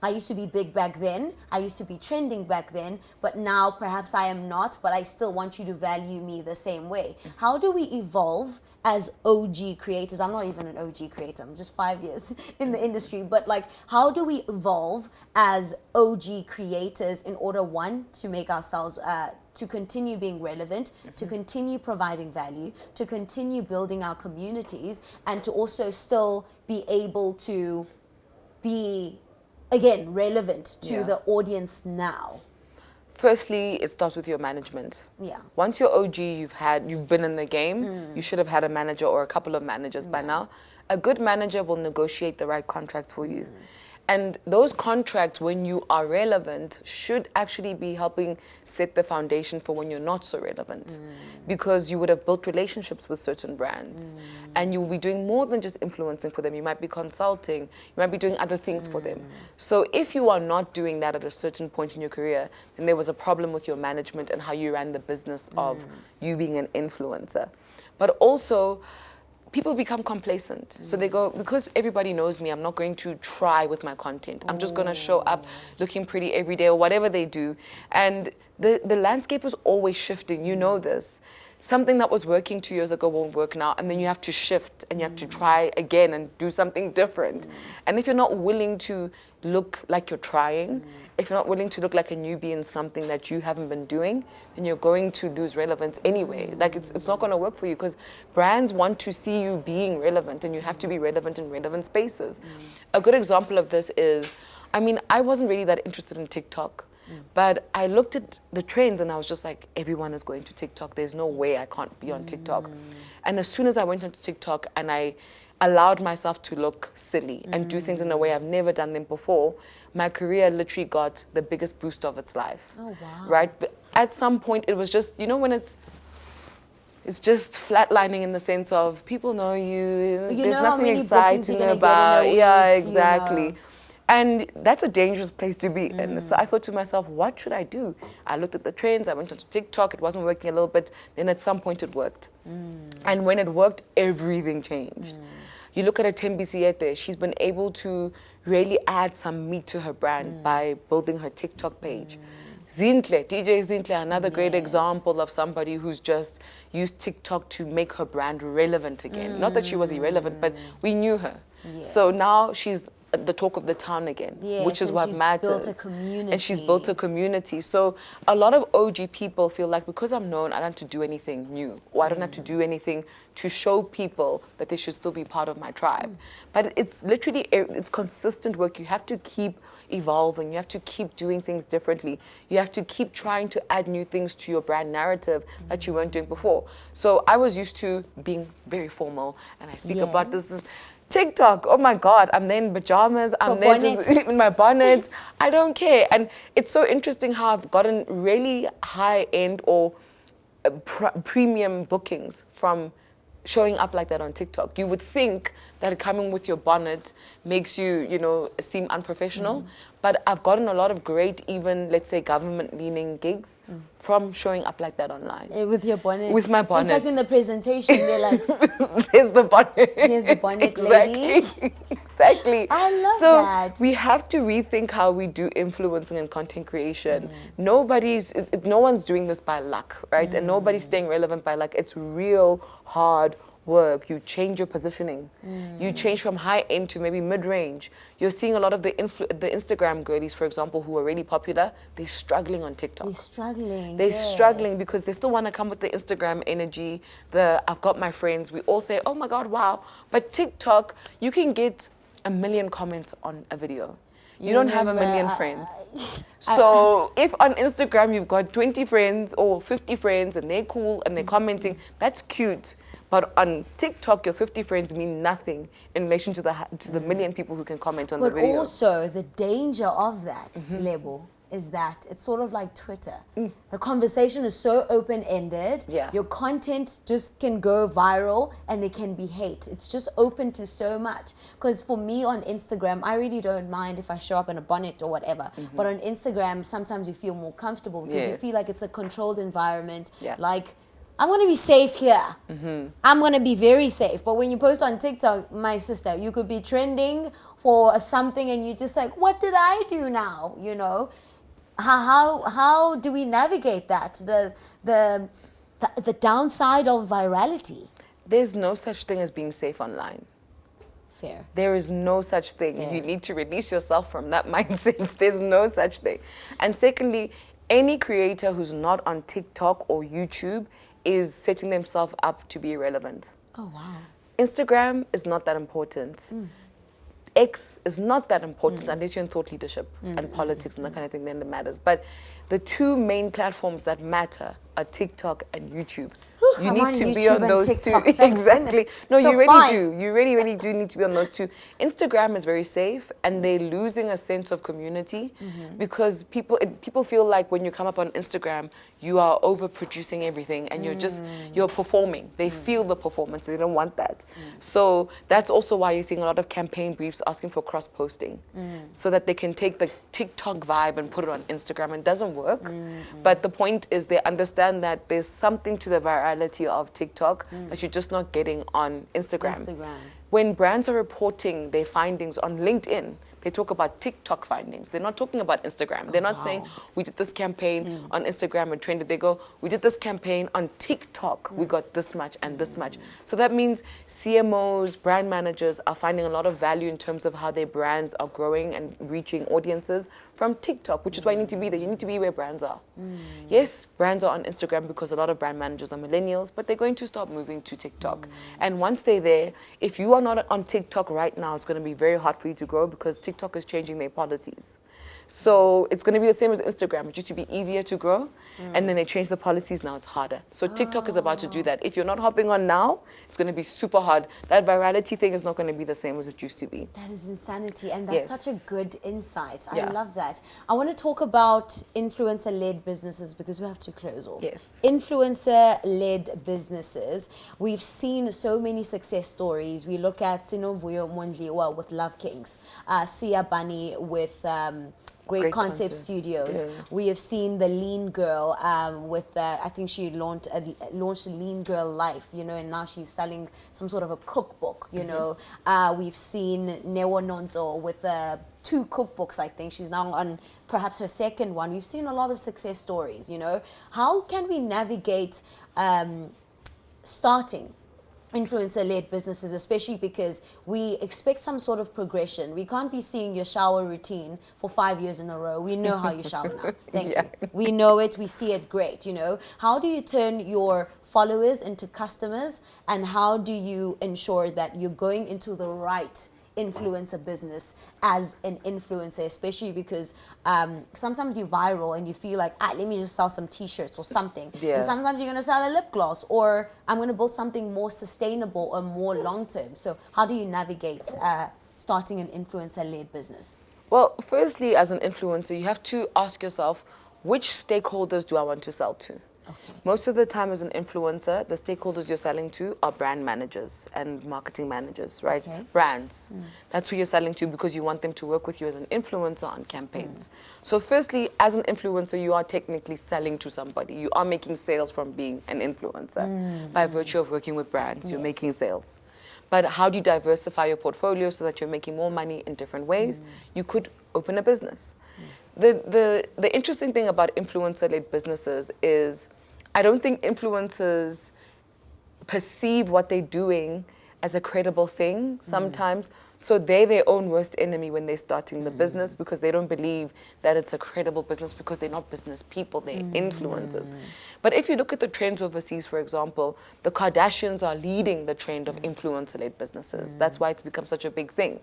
Speaker 1: I used to be big back then, I used to be trending back then, but now perhaps I am not, but I still want you to value me the same way. How do we evolve as OG creators? I'm not even an OG creator, I'm just 5 years in the industry, but like, how do we evolve as OG creators in order, one, to make ourselves, to continue being relevant, to continue providing value, to continue building our communities, and to also still be able to be, again, relevant to the audience now?
Speaker 2: Firstly, it starts with your management.
Speaker 1: Yeah.
Speaker 2: Once you're OG, you've been in the game, you should have had a manager or a couple of managers by now. A good manager will negotiate the right contracts for you. And those contracts, when you are relevant, should actually be helping set the foundation for when you're not so relevant. Because you would have built relationships with certain brands. And you'll be doing more than just influencing for them. You might be consulting. You might be doing other things for them. So if you are not doing that at a certain point in your career, then there was a problem with your management and how you ran the business of you being an influencer. But also, people become complacent. So they go, because everybody knows me, I'm not going to try with my content. I'm just going to show up looking pretty every day or whatever they do. And the landscape is always shifting. You know this. Something that was working 2 years ago won't work now. And then you have to shift and you have to try again and do something different. And if you're not willing to look like you're trying, if you're not willing to look like a newbie in something that you haven't been doing, then you're going to lose relevance anyway. Like, it's not going to work for you, because brands want to see you being relevant, and you have to be relevant in relevant spaces. A good example of this is, I mean, I wasn't really that interested in TikTok, but I looked at the trends and I was just like, everyone is going to TikTok. There's no way I can't be on TikTok. And as soon as I went onto TikTok and I allowed myself to look silly and do things in a way I've never done them before, my career literally got the biggest boost of its life.
Speaker 1: Oh, wow.
Speaker 2: Right? But at some point, it was just, you know, when it's just flatlining in the sense of people know you,
Speaker 1: You
Speaker 2: there's
Speaker 1: know how
Speaker 2: nothing
Speaker 1: many
Speaker 2: exciting
Speaker 1: bookings you're gonna
Speaker 2: about,
Speaker 1: get in a
Speaker 2: yeah,
Speaker 1: week, you
Speaker 2: exactly.
Speaker 1: know.
Speaker 2: And that's a dangerous place to be in. So I thought to myself, what should I do? I looked at the trends, I went onto TikTok, it wasn't working a little bit, then at some point it worked. And when it worked, everything changed. You look at a Tembisiete, she's been able to really add some meat to her brand by building her TikTok page. Zintle, DJ Zintle, another great example of somebody who's just used TikTok to make her brand relevant again. Not that she was irrelevant, but we knew her.
Speaker 1: Yes.
Speaker 2: So now she's the talk of the town again,
Speaker 1: Yes,
Speaker 2: which is
Speaker 1: and
Speaker 2: what
Speaker 1: she's
Speaker 2: matters.
Speaker 1: built a community.
Speaker 2: And she's built a community. So a lot of OG people feel like, because I'm known, I don't have to do anything new, or I don't have to do anything to show people that they should still be part of my tribe. But it's literally, it's consistent work. You have to keep evolving. You have to keep doing things differently. You have to keep trying to add new things to your brand narrative that you weren't doing before. So I was used to being very formal, and I speak about this. TikTok, oh my God, I'm there in pajamas, I'm there just in my bonnet. I don't care. And it's so interesting how I've gotten really high-end or premium bookings from showing up like that on TikTok. You would think that coming with your bonnet makes you, you know, seem unprofessional. But I've gotten a lot of great, even, let's say, government-leaning gigs from showing up like that online.
Speaker 1: With your bonnet?
Speaker 2: With my bonnet.
Speaker 1: In fact, in the presentation, they're like...
Speaker 2: There's the bonnet.
Speaker 1: Here's the bonnet,
Speaker 2: exactly.
Speaker 1: lady.
Speaker 2: Exactly.
Speaker 1: I love that.
Speaker 2: So we have to rethink how we do influencing and content creation. No one's doing this by luck, right? And nobody's staying relevant by luck. It's real hard work. You change your positioning. You change from high end to maybe mid range. You're seeing a lot of the Instagram girlies, for example, who are really popular. They're struggling on TikTok.
Speaker 1: They're struggling.
Speaker 2: They're struggling because they still want to come with the Instagram energy. I've got my friends. We all say, oh my God, wow. But TikTok, you can get 1 million comments on a video. You don't have 1 million friends. So if on Instagram you've got 20 friends or 50 friends and they're cool and they're commenting, that's cute. But on TikTok, your 50 friends mean nothing in relation to the 1 million people who can comment on the video.
Speaker 1: But also, the danger of that, Lebo, is that it's sort of like Twitter. The conversation is so open-ended.
Speaker 2: Yeah.
Speaker 1: Your content just can go viral and there can be hate. It's just open to so much. Because for me on Instagram, I really don't mind if I show up in a bonnet or whatever. But on Instagram, sometimes you feel more comfortable because you feel like it's a controlled environment.
Speaker 2: Yeah.
Speaker 1: Like, I'm going to be safe here. I'm going to be very safe. But when you post on TikTok, my sister, you could be trending for something and you're just like, what did I do now? You know? How do we navigate that? The downside of virality.
Speaker 2: There's no such thing as being safe online.
Speaker 1: Fair.
Speaker 2: There is no such thing.
Speaker 1: Fair.
Speaker 2: You need to release yourself from that mindset. There's no such thing. And secondly, any creator who's not on TikTok or YouTube is setting themselves up to be irrelevant.
Speaker 1: Oh, wow.
Speaker 2: Instagram is not that important. X is not that important unless you're in thought leadership and politics and that kind of thing, then it matters. But the two main platforms that matter are TikTok and YouTube. You need to be on those two. Exactly. No, you really do. You really, really do need to be on those two. Instagram is very safe and they're losing a sense of community because people feel like when you come up on Instagram, you are overproducing everything and you're performing. They feel the performance. They don't want that. So that's also why you're seeing a lot of campaign briefs asking for cross-posting so that they can take the TikTok vibe and put it on Instagram. And it doesn't work. But the point is they understand that there's something to the virality of TikTok that you're just not getting on Instagram. When brands are reporting their findings on LinkedIn, they talk about TikTok findings. They're not talking about Instagram. They're not saying, we did this campaign on Instagram and trended. They go, we did this campaign on TikTok. We got this much and this much. So that means CMOs, brand managers are finding a lot of value in terms of how their brands are growing and reaching audiences from TikTok, which is why you need to be there. You need to be where brands are. Yes, brands are on Instagram because a lot of brand managers are millennials, but they're going to start moving to TikTok. And once they're there, if you are not on TikTok right now, it's going to be very hard for you to grow because TikTok is changing their policies. So it's going to be the same as Instagram. It used to be easier to grow, and then they changed the policies. Now it's harder. So TikTok is about to do that. If you're not hopping on now, it's going to be super hard. That virality thing is not going to be the same as it used to be.
Speaker 1: That is insanity, and that's such a good insight.
Speaker 2: Yeah.
Speaker 1: I love that. I want to talk about influencer-led businesses because we have to close off.
Speaker 2: Yes.
Speaker 1: Influencer-led businesses. We've seen so many success stories. We look at Sinovuyo Mondliwa with Love Kings, Sia Bunny with Great Concept Studios.
Speaker 2: Yeah.
Speaker 1: We have seen the Lean Girl with, I think she launched Lean Girl Life, you know, and now she's selling some sort of a cookbook, you know. We've seen Newo Nonto with 2 cookbooks, I think. She's now on perhaps her second one. We've seen a lot of success stories, you know. How can we navigate starting influencer-led businesses, especially because we expect some sort of progression? We can't be seeing your shower routine for 5 years in a row. We know how you shower now. Thank you. We know it. We see it great, you know. How do you turn your followers into customers, and how do you ensure that you're going into the right influencer business as an influencer, especially because sometimes you're viral and you feel like, let me just sell some t-shirts or something.
Speaker 2: Yeah.
Speaker 1: And sometimes you're going to sell a lip gloss, or I'm going to build something more sustainable or more long-term. So how do you navigate starting an influencer-led business?
Speaker 2: Well, firstly, as an influencer, you have to ask yourself, which stakeholders do I want to sell to?
Speaker 1: Okay.
Speaker 2: Most of the time as an influencer, the stakeholders you're selling to are brand managers and marketing managers, right?
Speaker 1: Okay.
Speaker 2: Brands. That's who you're selling to because you want them to work with you as an influencer on campaigns. So firstly, as an influencer, you are technically selling to somebody. You are making sales from being an influencer. By virtue of working with brands, you're making sales. But how do you diversify your portfolio so that you're making more money in different ways? You could open a business. The interesting thing about influencer-led businesses is I don't think influencers perceive what they're doing as a credible thing sometimes. So they're their own worst enemy when they're starting the business because they don't believe that it's a credible business because they're not business people, they're influencers. But if you look at the trends overseas, for example, the Kardashians are leading the trend of influencer-led businesses. That's why it's become such a big thing.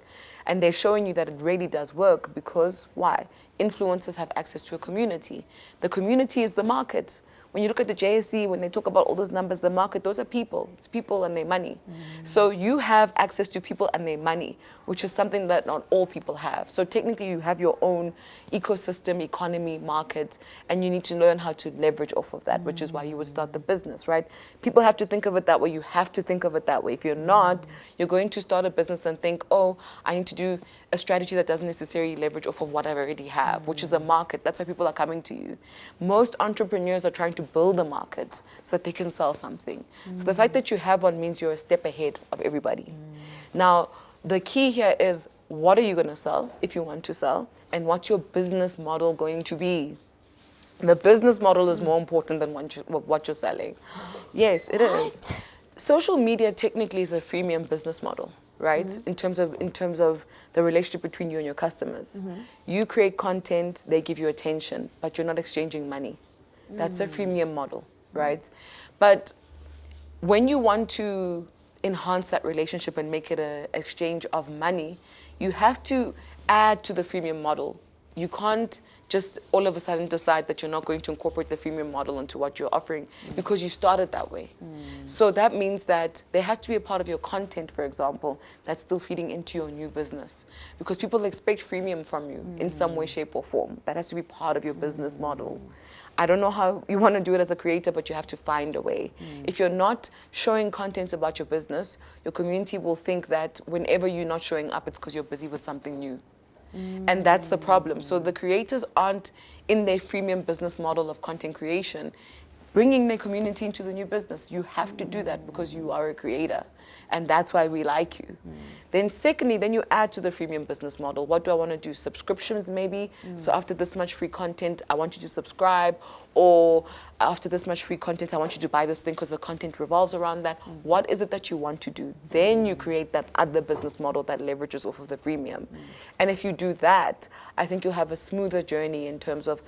Speaker 2: And they're showing you that it really does work because, why? Influencers have access to a community. The community is the market. When you look at the JSE, when they talk about all those numbers, the market, those are people. It's people and their money. So you have access to people and their money, which is something that not all people have. So technically you have your own ecosystem, economy, market, and you need to learn how to leverage off of that, which is why you would start the business, right? People have to think of it that way. You have to think of it that way. If you're not, you're going to start a business and think, oh, I need to do a strategy that doesn't necessarily leverage off of what I already have, which is a market. That's why people are coming to you. Most entrepreneurs are trying to build a market so that they can sell something. So the fact that you have one means you're a step ahead of everybody. Now, the key here is, what are you going to sell if you want to sell? And what's your business model going to be? The business model is more important than what you're selling. Yes, it is. Social media technically is a freemium business model, right? In terms of the relationship between you and your customers. You create content, they give you attention, but you're not exchanging money. That's a freemium model, right? But when you want to enhance that relationship and make it an exchange of money, you have to add to the freemium model. You can't just all of a sudden decide that you're not going to incorporate the freemium model into what you're offering because you started that way. So that means that there has to be a part of your content, for example, that's still feeding into your new business because people expect freemium from you in some way, shape, or form. That has to be part of your business model. I don't know how you want to do it as a creator, but you have to find a way. If you're not showing content about your business, your community will think that whenever you're not showing up, it's because you're busy with something new. And that's the problem. So the creators aren't in their freemium business model of content creation, bringing their community into the new business. You have to do that because you are a creator. And that's why we like you. Then secondly, then you add to the freemium business model. What do I want to do? Subscriptions maybe. So after this much free content, I want you to subscribe. Or after this much free content, I want you to buy this thing because the content revolves around that. What is it that you want to do? Then you create that other business model that leverages off of the freemium. And if you do that, I think you'll have a smoother journey in terms of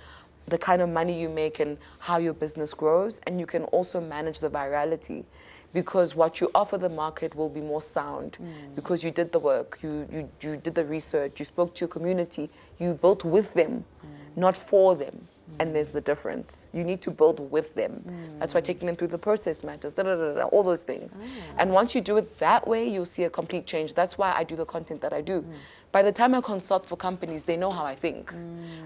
Speaker 2: the kind of money you make and how your business grows. And you can also manage the virality. Because what you offer the market will be more sound because you did the work, you did the research, you spoke to your community, you built with them, not for them. And there's the difference. You need to build with them. That's why taking them through the process matters, all those things. And once you do it that way, you'll see a complete change. That's why I do the content that I do. By the time I consult for companies, they know how I think,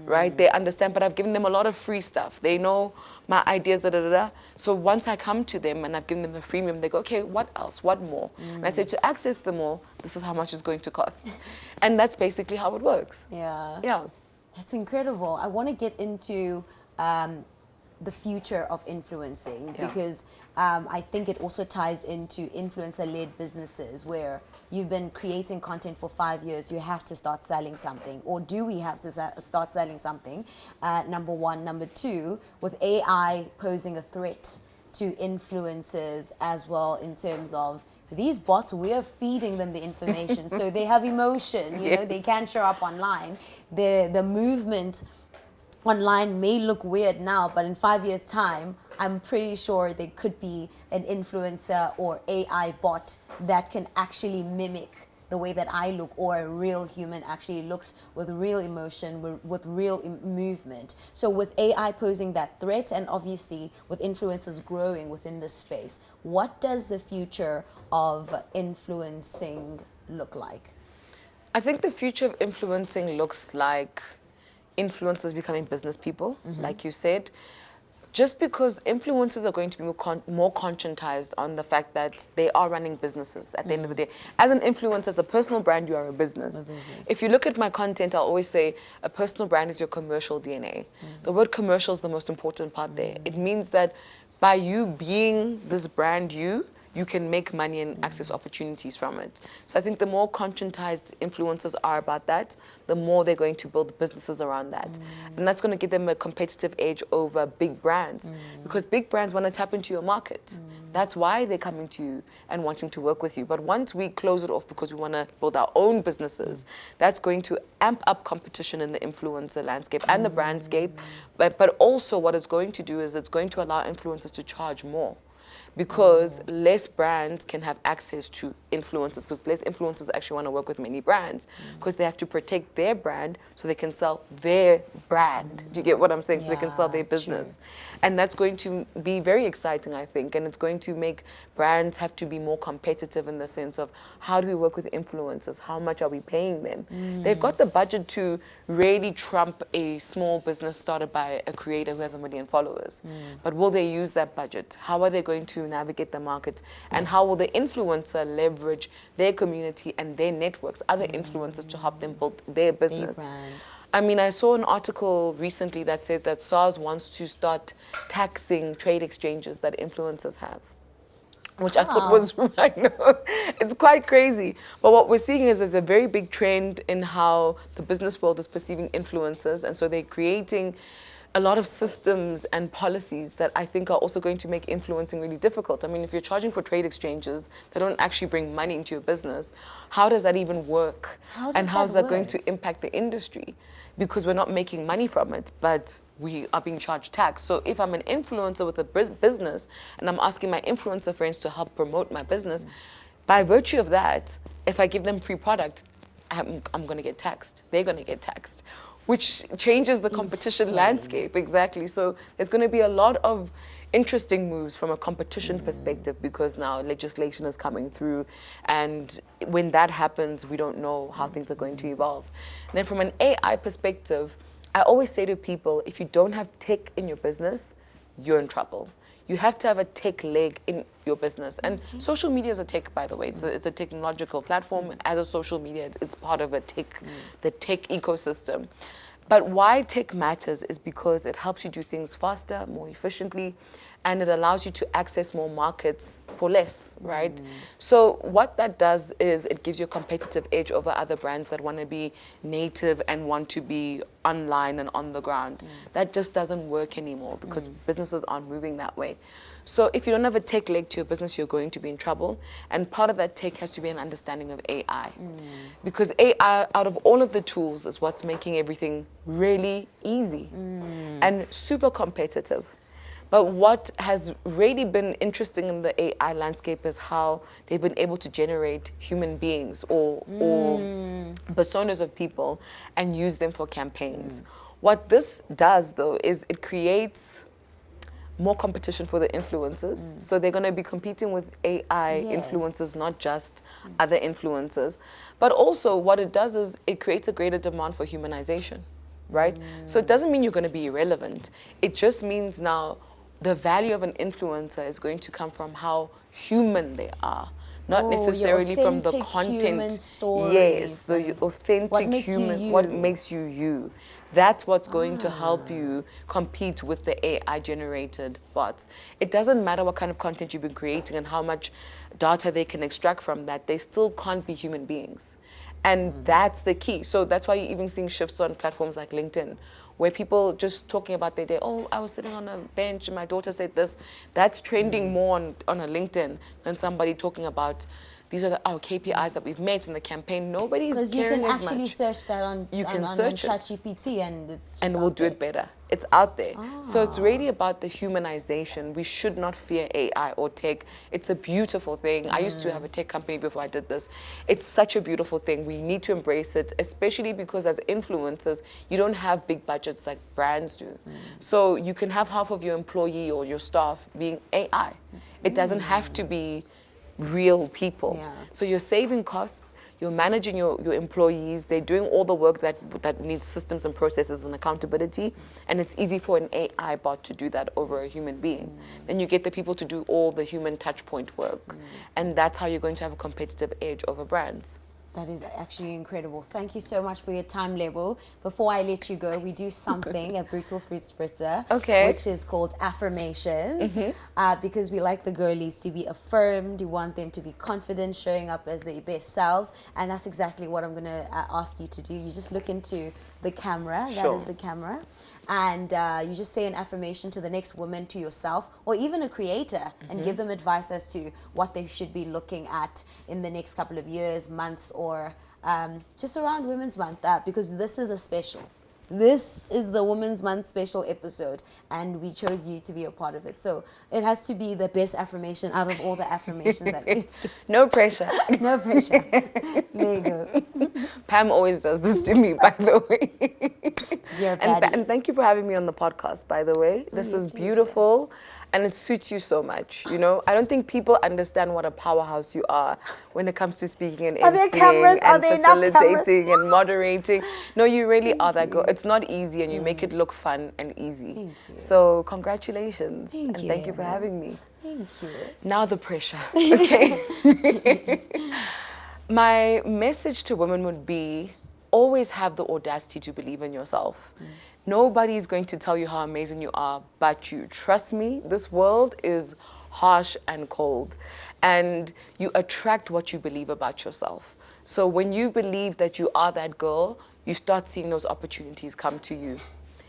Speaker 2: right? They understand, but I've given them a lot of free stuff. They know my ideas, So once I come to them and I've given them the freemium, they go, okay, what else? What more? And I say, to access them all, this is how much it's going to cost. And that's basically how it works. Yeah.
Speaker 1: That's incredible. I want to get into the future of influencing because I think it also ties into influencer-led businesses where you've been creating content for 5 years, you have to start selling something. Or do we have to start selling something? Number one. Number two, with AI posing a threat to influencers as well in terms of these bots, we are feeding them the information. So they have emotion, you know, they can show up online. The movement online may look weird now, but in 5 years' time, I'm pretty sure there could be an influencer or AI bot that can actually mimic the way that I look or a real human actually looks, with real emotion, with real movement. So with AI posing that threat, and obviously with influencers growing within this space, what does the future of influencing look like?
Speaker 2: I think the future of influencing looks like influencers becoming business people, like you said. Just because influencers are going to be more conscientized on the fact that they are running businesses at the end of the day. As an influencer, as a personal brand, you are a business. If you look at my content, I'll always say a personal brand is your commercial DNA. The word commercial is the most important part there. It means that by you being this brand, you can make money and access opportunities from it. So I think the more conscientized influencers are about that, the more they're going to build businesses around that. And that's going to give them a competitive edge over big brands, because big brands want to tap into your market. That's why they're coming to you and wanting to work with you. But once we close it off because we want to build our own businesses, that's going to amp up competition in the influencer landscape and the brandscape. But also what it's going to do is it's going to allow influencers to charge more, because less brands can have access to influencers, because less influencers actually want to work with many brands, because they have to protect their brand so they can sell their brand. Do you get what I'm saying? So they can sell their business. True. And that's going to be very exciting, I think, and it's going to make brands have to be more competitive in the sense of how do we work with influencers? How much are we paying them? They've got the budget to really trump a small business started by a creator who has 1 million followers. But will they use that budget? How are they going to navigate the market, and how will the influencer leverage their community and their networks, other influencers, to help them build their business? I mean, I saw an article recently that said that SARS wants to start taxing trade exchanges that influencers have, which I thought was, I know, it's quite crazy. But what we're seeing is there's a very big trend in how the business world is perceiving influencers, and so they're creating a lot of systems and policies that I think are also going to make influencing really difficult. I mean, if you're charging for trade exchanges that don't actually bring money into your business, how does that even work? And how is that going to impact the industry? Because we're not making money from it, but we are being charged tax. So if I'm an influencer with a business and I'm asking my influencer friends to help promote my business, by virtue of that, if I give them free product, I'm going to get taxed. They're going to get taxed, which changes the competition landscape. Exactly. So there's going to be a lot of interesting moves from a competition perspective, because now legislation is coming through, and when that happens, we don't know how things are going to evolve. And then from an AI perspective, I always say to people, if you don't have tech in your business, you're in trouble. You have to have a tech leg in your business. And social media is a tech, by the way. It's a technological platform. As a social media, it's part of the tech ecosystem. But why tech matters is because it helps you do things faster, more efficiently, and it allows you to access more markets for less, right? So what that does is it gives you a competitive edge over other brands that want to be native and want to be online and on the ground. That just doesn't work anymore, because businesses aren't moving that way. So if you don't have a tech leg to your business, you're going to be in trouble. And part of that tech has to be an understanding of AI. Because AI, out of all of the tools, is what's making everything really easy and super competitive. But what has really been interesting in the AI landscape is how they've been able to generate human beings or personas of people and use them for campaigns. What this does, though, is it creates more competition for the influencers. So they're going to be competing with AI influencers, not just other influencers. But also what it does is it creates a greater demand for humanization, right? So it doesn't mean you're going to be irrelevant. It just means now the value of an influencer is going to come from how human they are, not necessarily from the content. Yes, the authentic human, what makes you you. That's what's going to help you compete with the AI generated bots. It doesn't matter what kind of content you've been creating and how much data they can extract from that, they still can't be human beings. And that's the key. So that's why you're even seeing shifts on platforms like LinkedIn, where people just talking about their day. Oh, I was sitting on a bench and my daughter said this. That's trending more on a LinkedIn than somebody talking about these are our KPIs that we've met in the campaign. Nobody's
Speaker 1: Because you
Speaker 2: caring
Speaker 1: can
Speaker 2: as
Speaker 1: actually
Speaker 2: much.
Speaker 1: search that on
Speaker 2: Search it.
Speaker 1: ChatGPT, and it's just
Speaker 2: And we'll
Speaker 1: out
Speaker 2: do
Speaker 1: there.
Speaker 2: it better. It's out there. So it's really about the humanization. We should not fear AI or tech. It's a beautiful thing. I used to have a tech company before I did this. It's such a beautiful thing. We need to embrace it, especially because as influencers, you don't have big budgets like brands do. So you can have half of your employee or your staff being AI. It doesn't have to be real people.
Speaker 1: Yeah.
Speaker 2: So you're saving costs, you're managing your employees, they're doing all the work that needs systems and processes and accountability, and it's easy for an AI bot to do that over a human being. Then you get the people to do all the human touch point work, and that's how you're going to have a competitive edge over brands.
Speaker 1: That is actually incredible. Thank you so much for your time, Lebo. Before I let you go, we do something at Brutal Fruit Spritzer,
Speaker 2: Okay.
Speaker 1: which is called affirmations, because we like the girlies to be affirmed. We want them to be confident, showing up as their best selves, and that's exactly what I'm going to ask you to do. You just look into the camera. That
Speaker 2: Sure.
Speaker 1: is the camera. And you just say an affirmation to the next woman, to yourself, or even a creator, and give them advice as to what they should be looking at in the next couple of years, months, or just around Women's Month, because this is a special. This is the Women's Month special episode, and we chose you to be a part of it. So it has to be the best affirmation out of all the affirmations that we've
Speaker 2: No pressure.
Speaker 1: No pressure. There you go.
Speaker 2: Pam always does this to me, by the way.
Speaker 1: You're a baddie.
Speaker 2: And thank you for having me on the podcast, by the way. This is beautiful, and it suits you so much. You know, I don't think people understand what a powerhouse you are when it comes to speaking and
Speaker 1: Are there
Speaker 2: emceeing
Speaker 1: cameras? Are
Speaker 2: and
Speaker 1: there enough
Speaker 2: facilitating and moderating. No, you really are that girl. It's not easy, and you make it look fun and easy.
Speaker 1: Thank you.
Speaker 2: So congratulations,
Speaker 1: Thank
Speaker 2: and
Speaker 1: you,
Speaker 2: thank you for
Speaker 1: Emma.
Speaker 2: having me.
Speaker 1: Thank you.
Speaker 2: Now the pressure. Okay. My message to women would be, always have the audacity to believe in yourself. Nobody's going to tell you how amazing you are but you. Trust me, this world is harsh and cold, and you attract what you believe about yourself. So when you believe that you are that girl, you start seeing those opportunities come to you.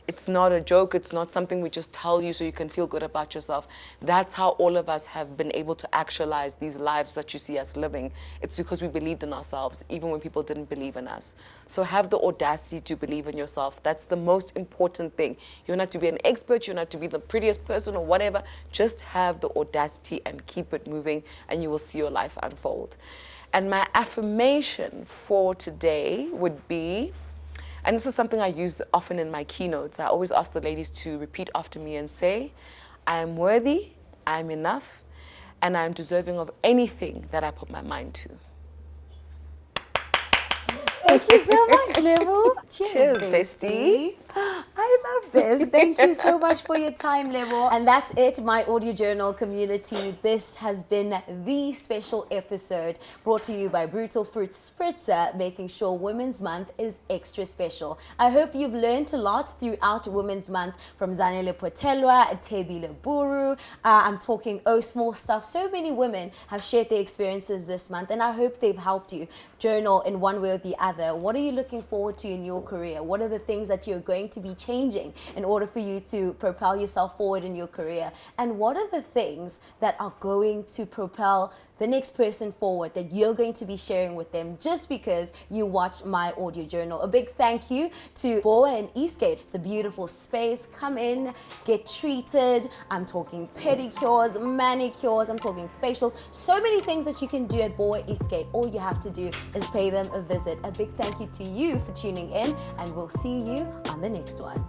Speaker 2: It's not a joke. It's not something we just tell you so you can feel good about yourself. That's how all of us have been able to actualize these lives that you see us living. It's because we believed in ourselves, even when people didn't believe in us. So have the audacity to believe in yourself. That's the most important thing. You don't have to be an expert. You don't have to be the prettiest person or whatever. Just have the audacity and keep it moving, and you will see your life unfold. And my affirmation for today would be, and this is something I use often in my keynotes. I always ask the ladies to repeat after me and say, I am worthy, I am enough, and I am deserving of anything that I put my mind to.
Speaker 1: Thank you so much, Lebo.
Speaker 2: Cheers, bestie.
Speaker 1: I love this. Thank you so much for your time, Lebo. And that's it, my audio journal community. This has been the special episode brought to you by Brutal Fruit Spritzer, making sure Women's Month is extra special. I hope you've learned a lot throughout Women's Month from Zanele Potelwa, Tebile Buru. I'm talking small stuff. So many women have shared their experiences this month, and I hope they've helped you journal in one way or the other. What are you looking forward to in your career? What are the things that you're going to be changing in order for you to propel yourself forward in your career? And what are the things that are going to propel the next person forward that you're going to be sharing with them just because you watch my audio journal? A big thank you to Boa and Eastgate. It's a beautiful space. Come in, get treated. I'm talking pedicures, manicures, I'm talking facials. So many things that you can do at Boa Eastgate. All you have to do is pay them a visit. A big thank you to you for tuning in, and we'll see you on the next one.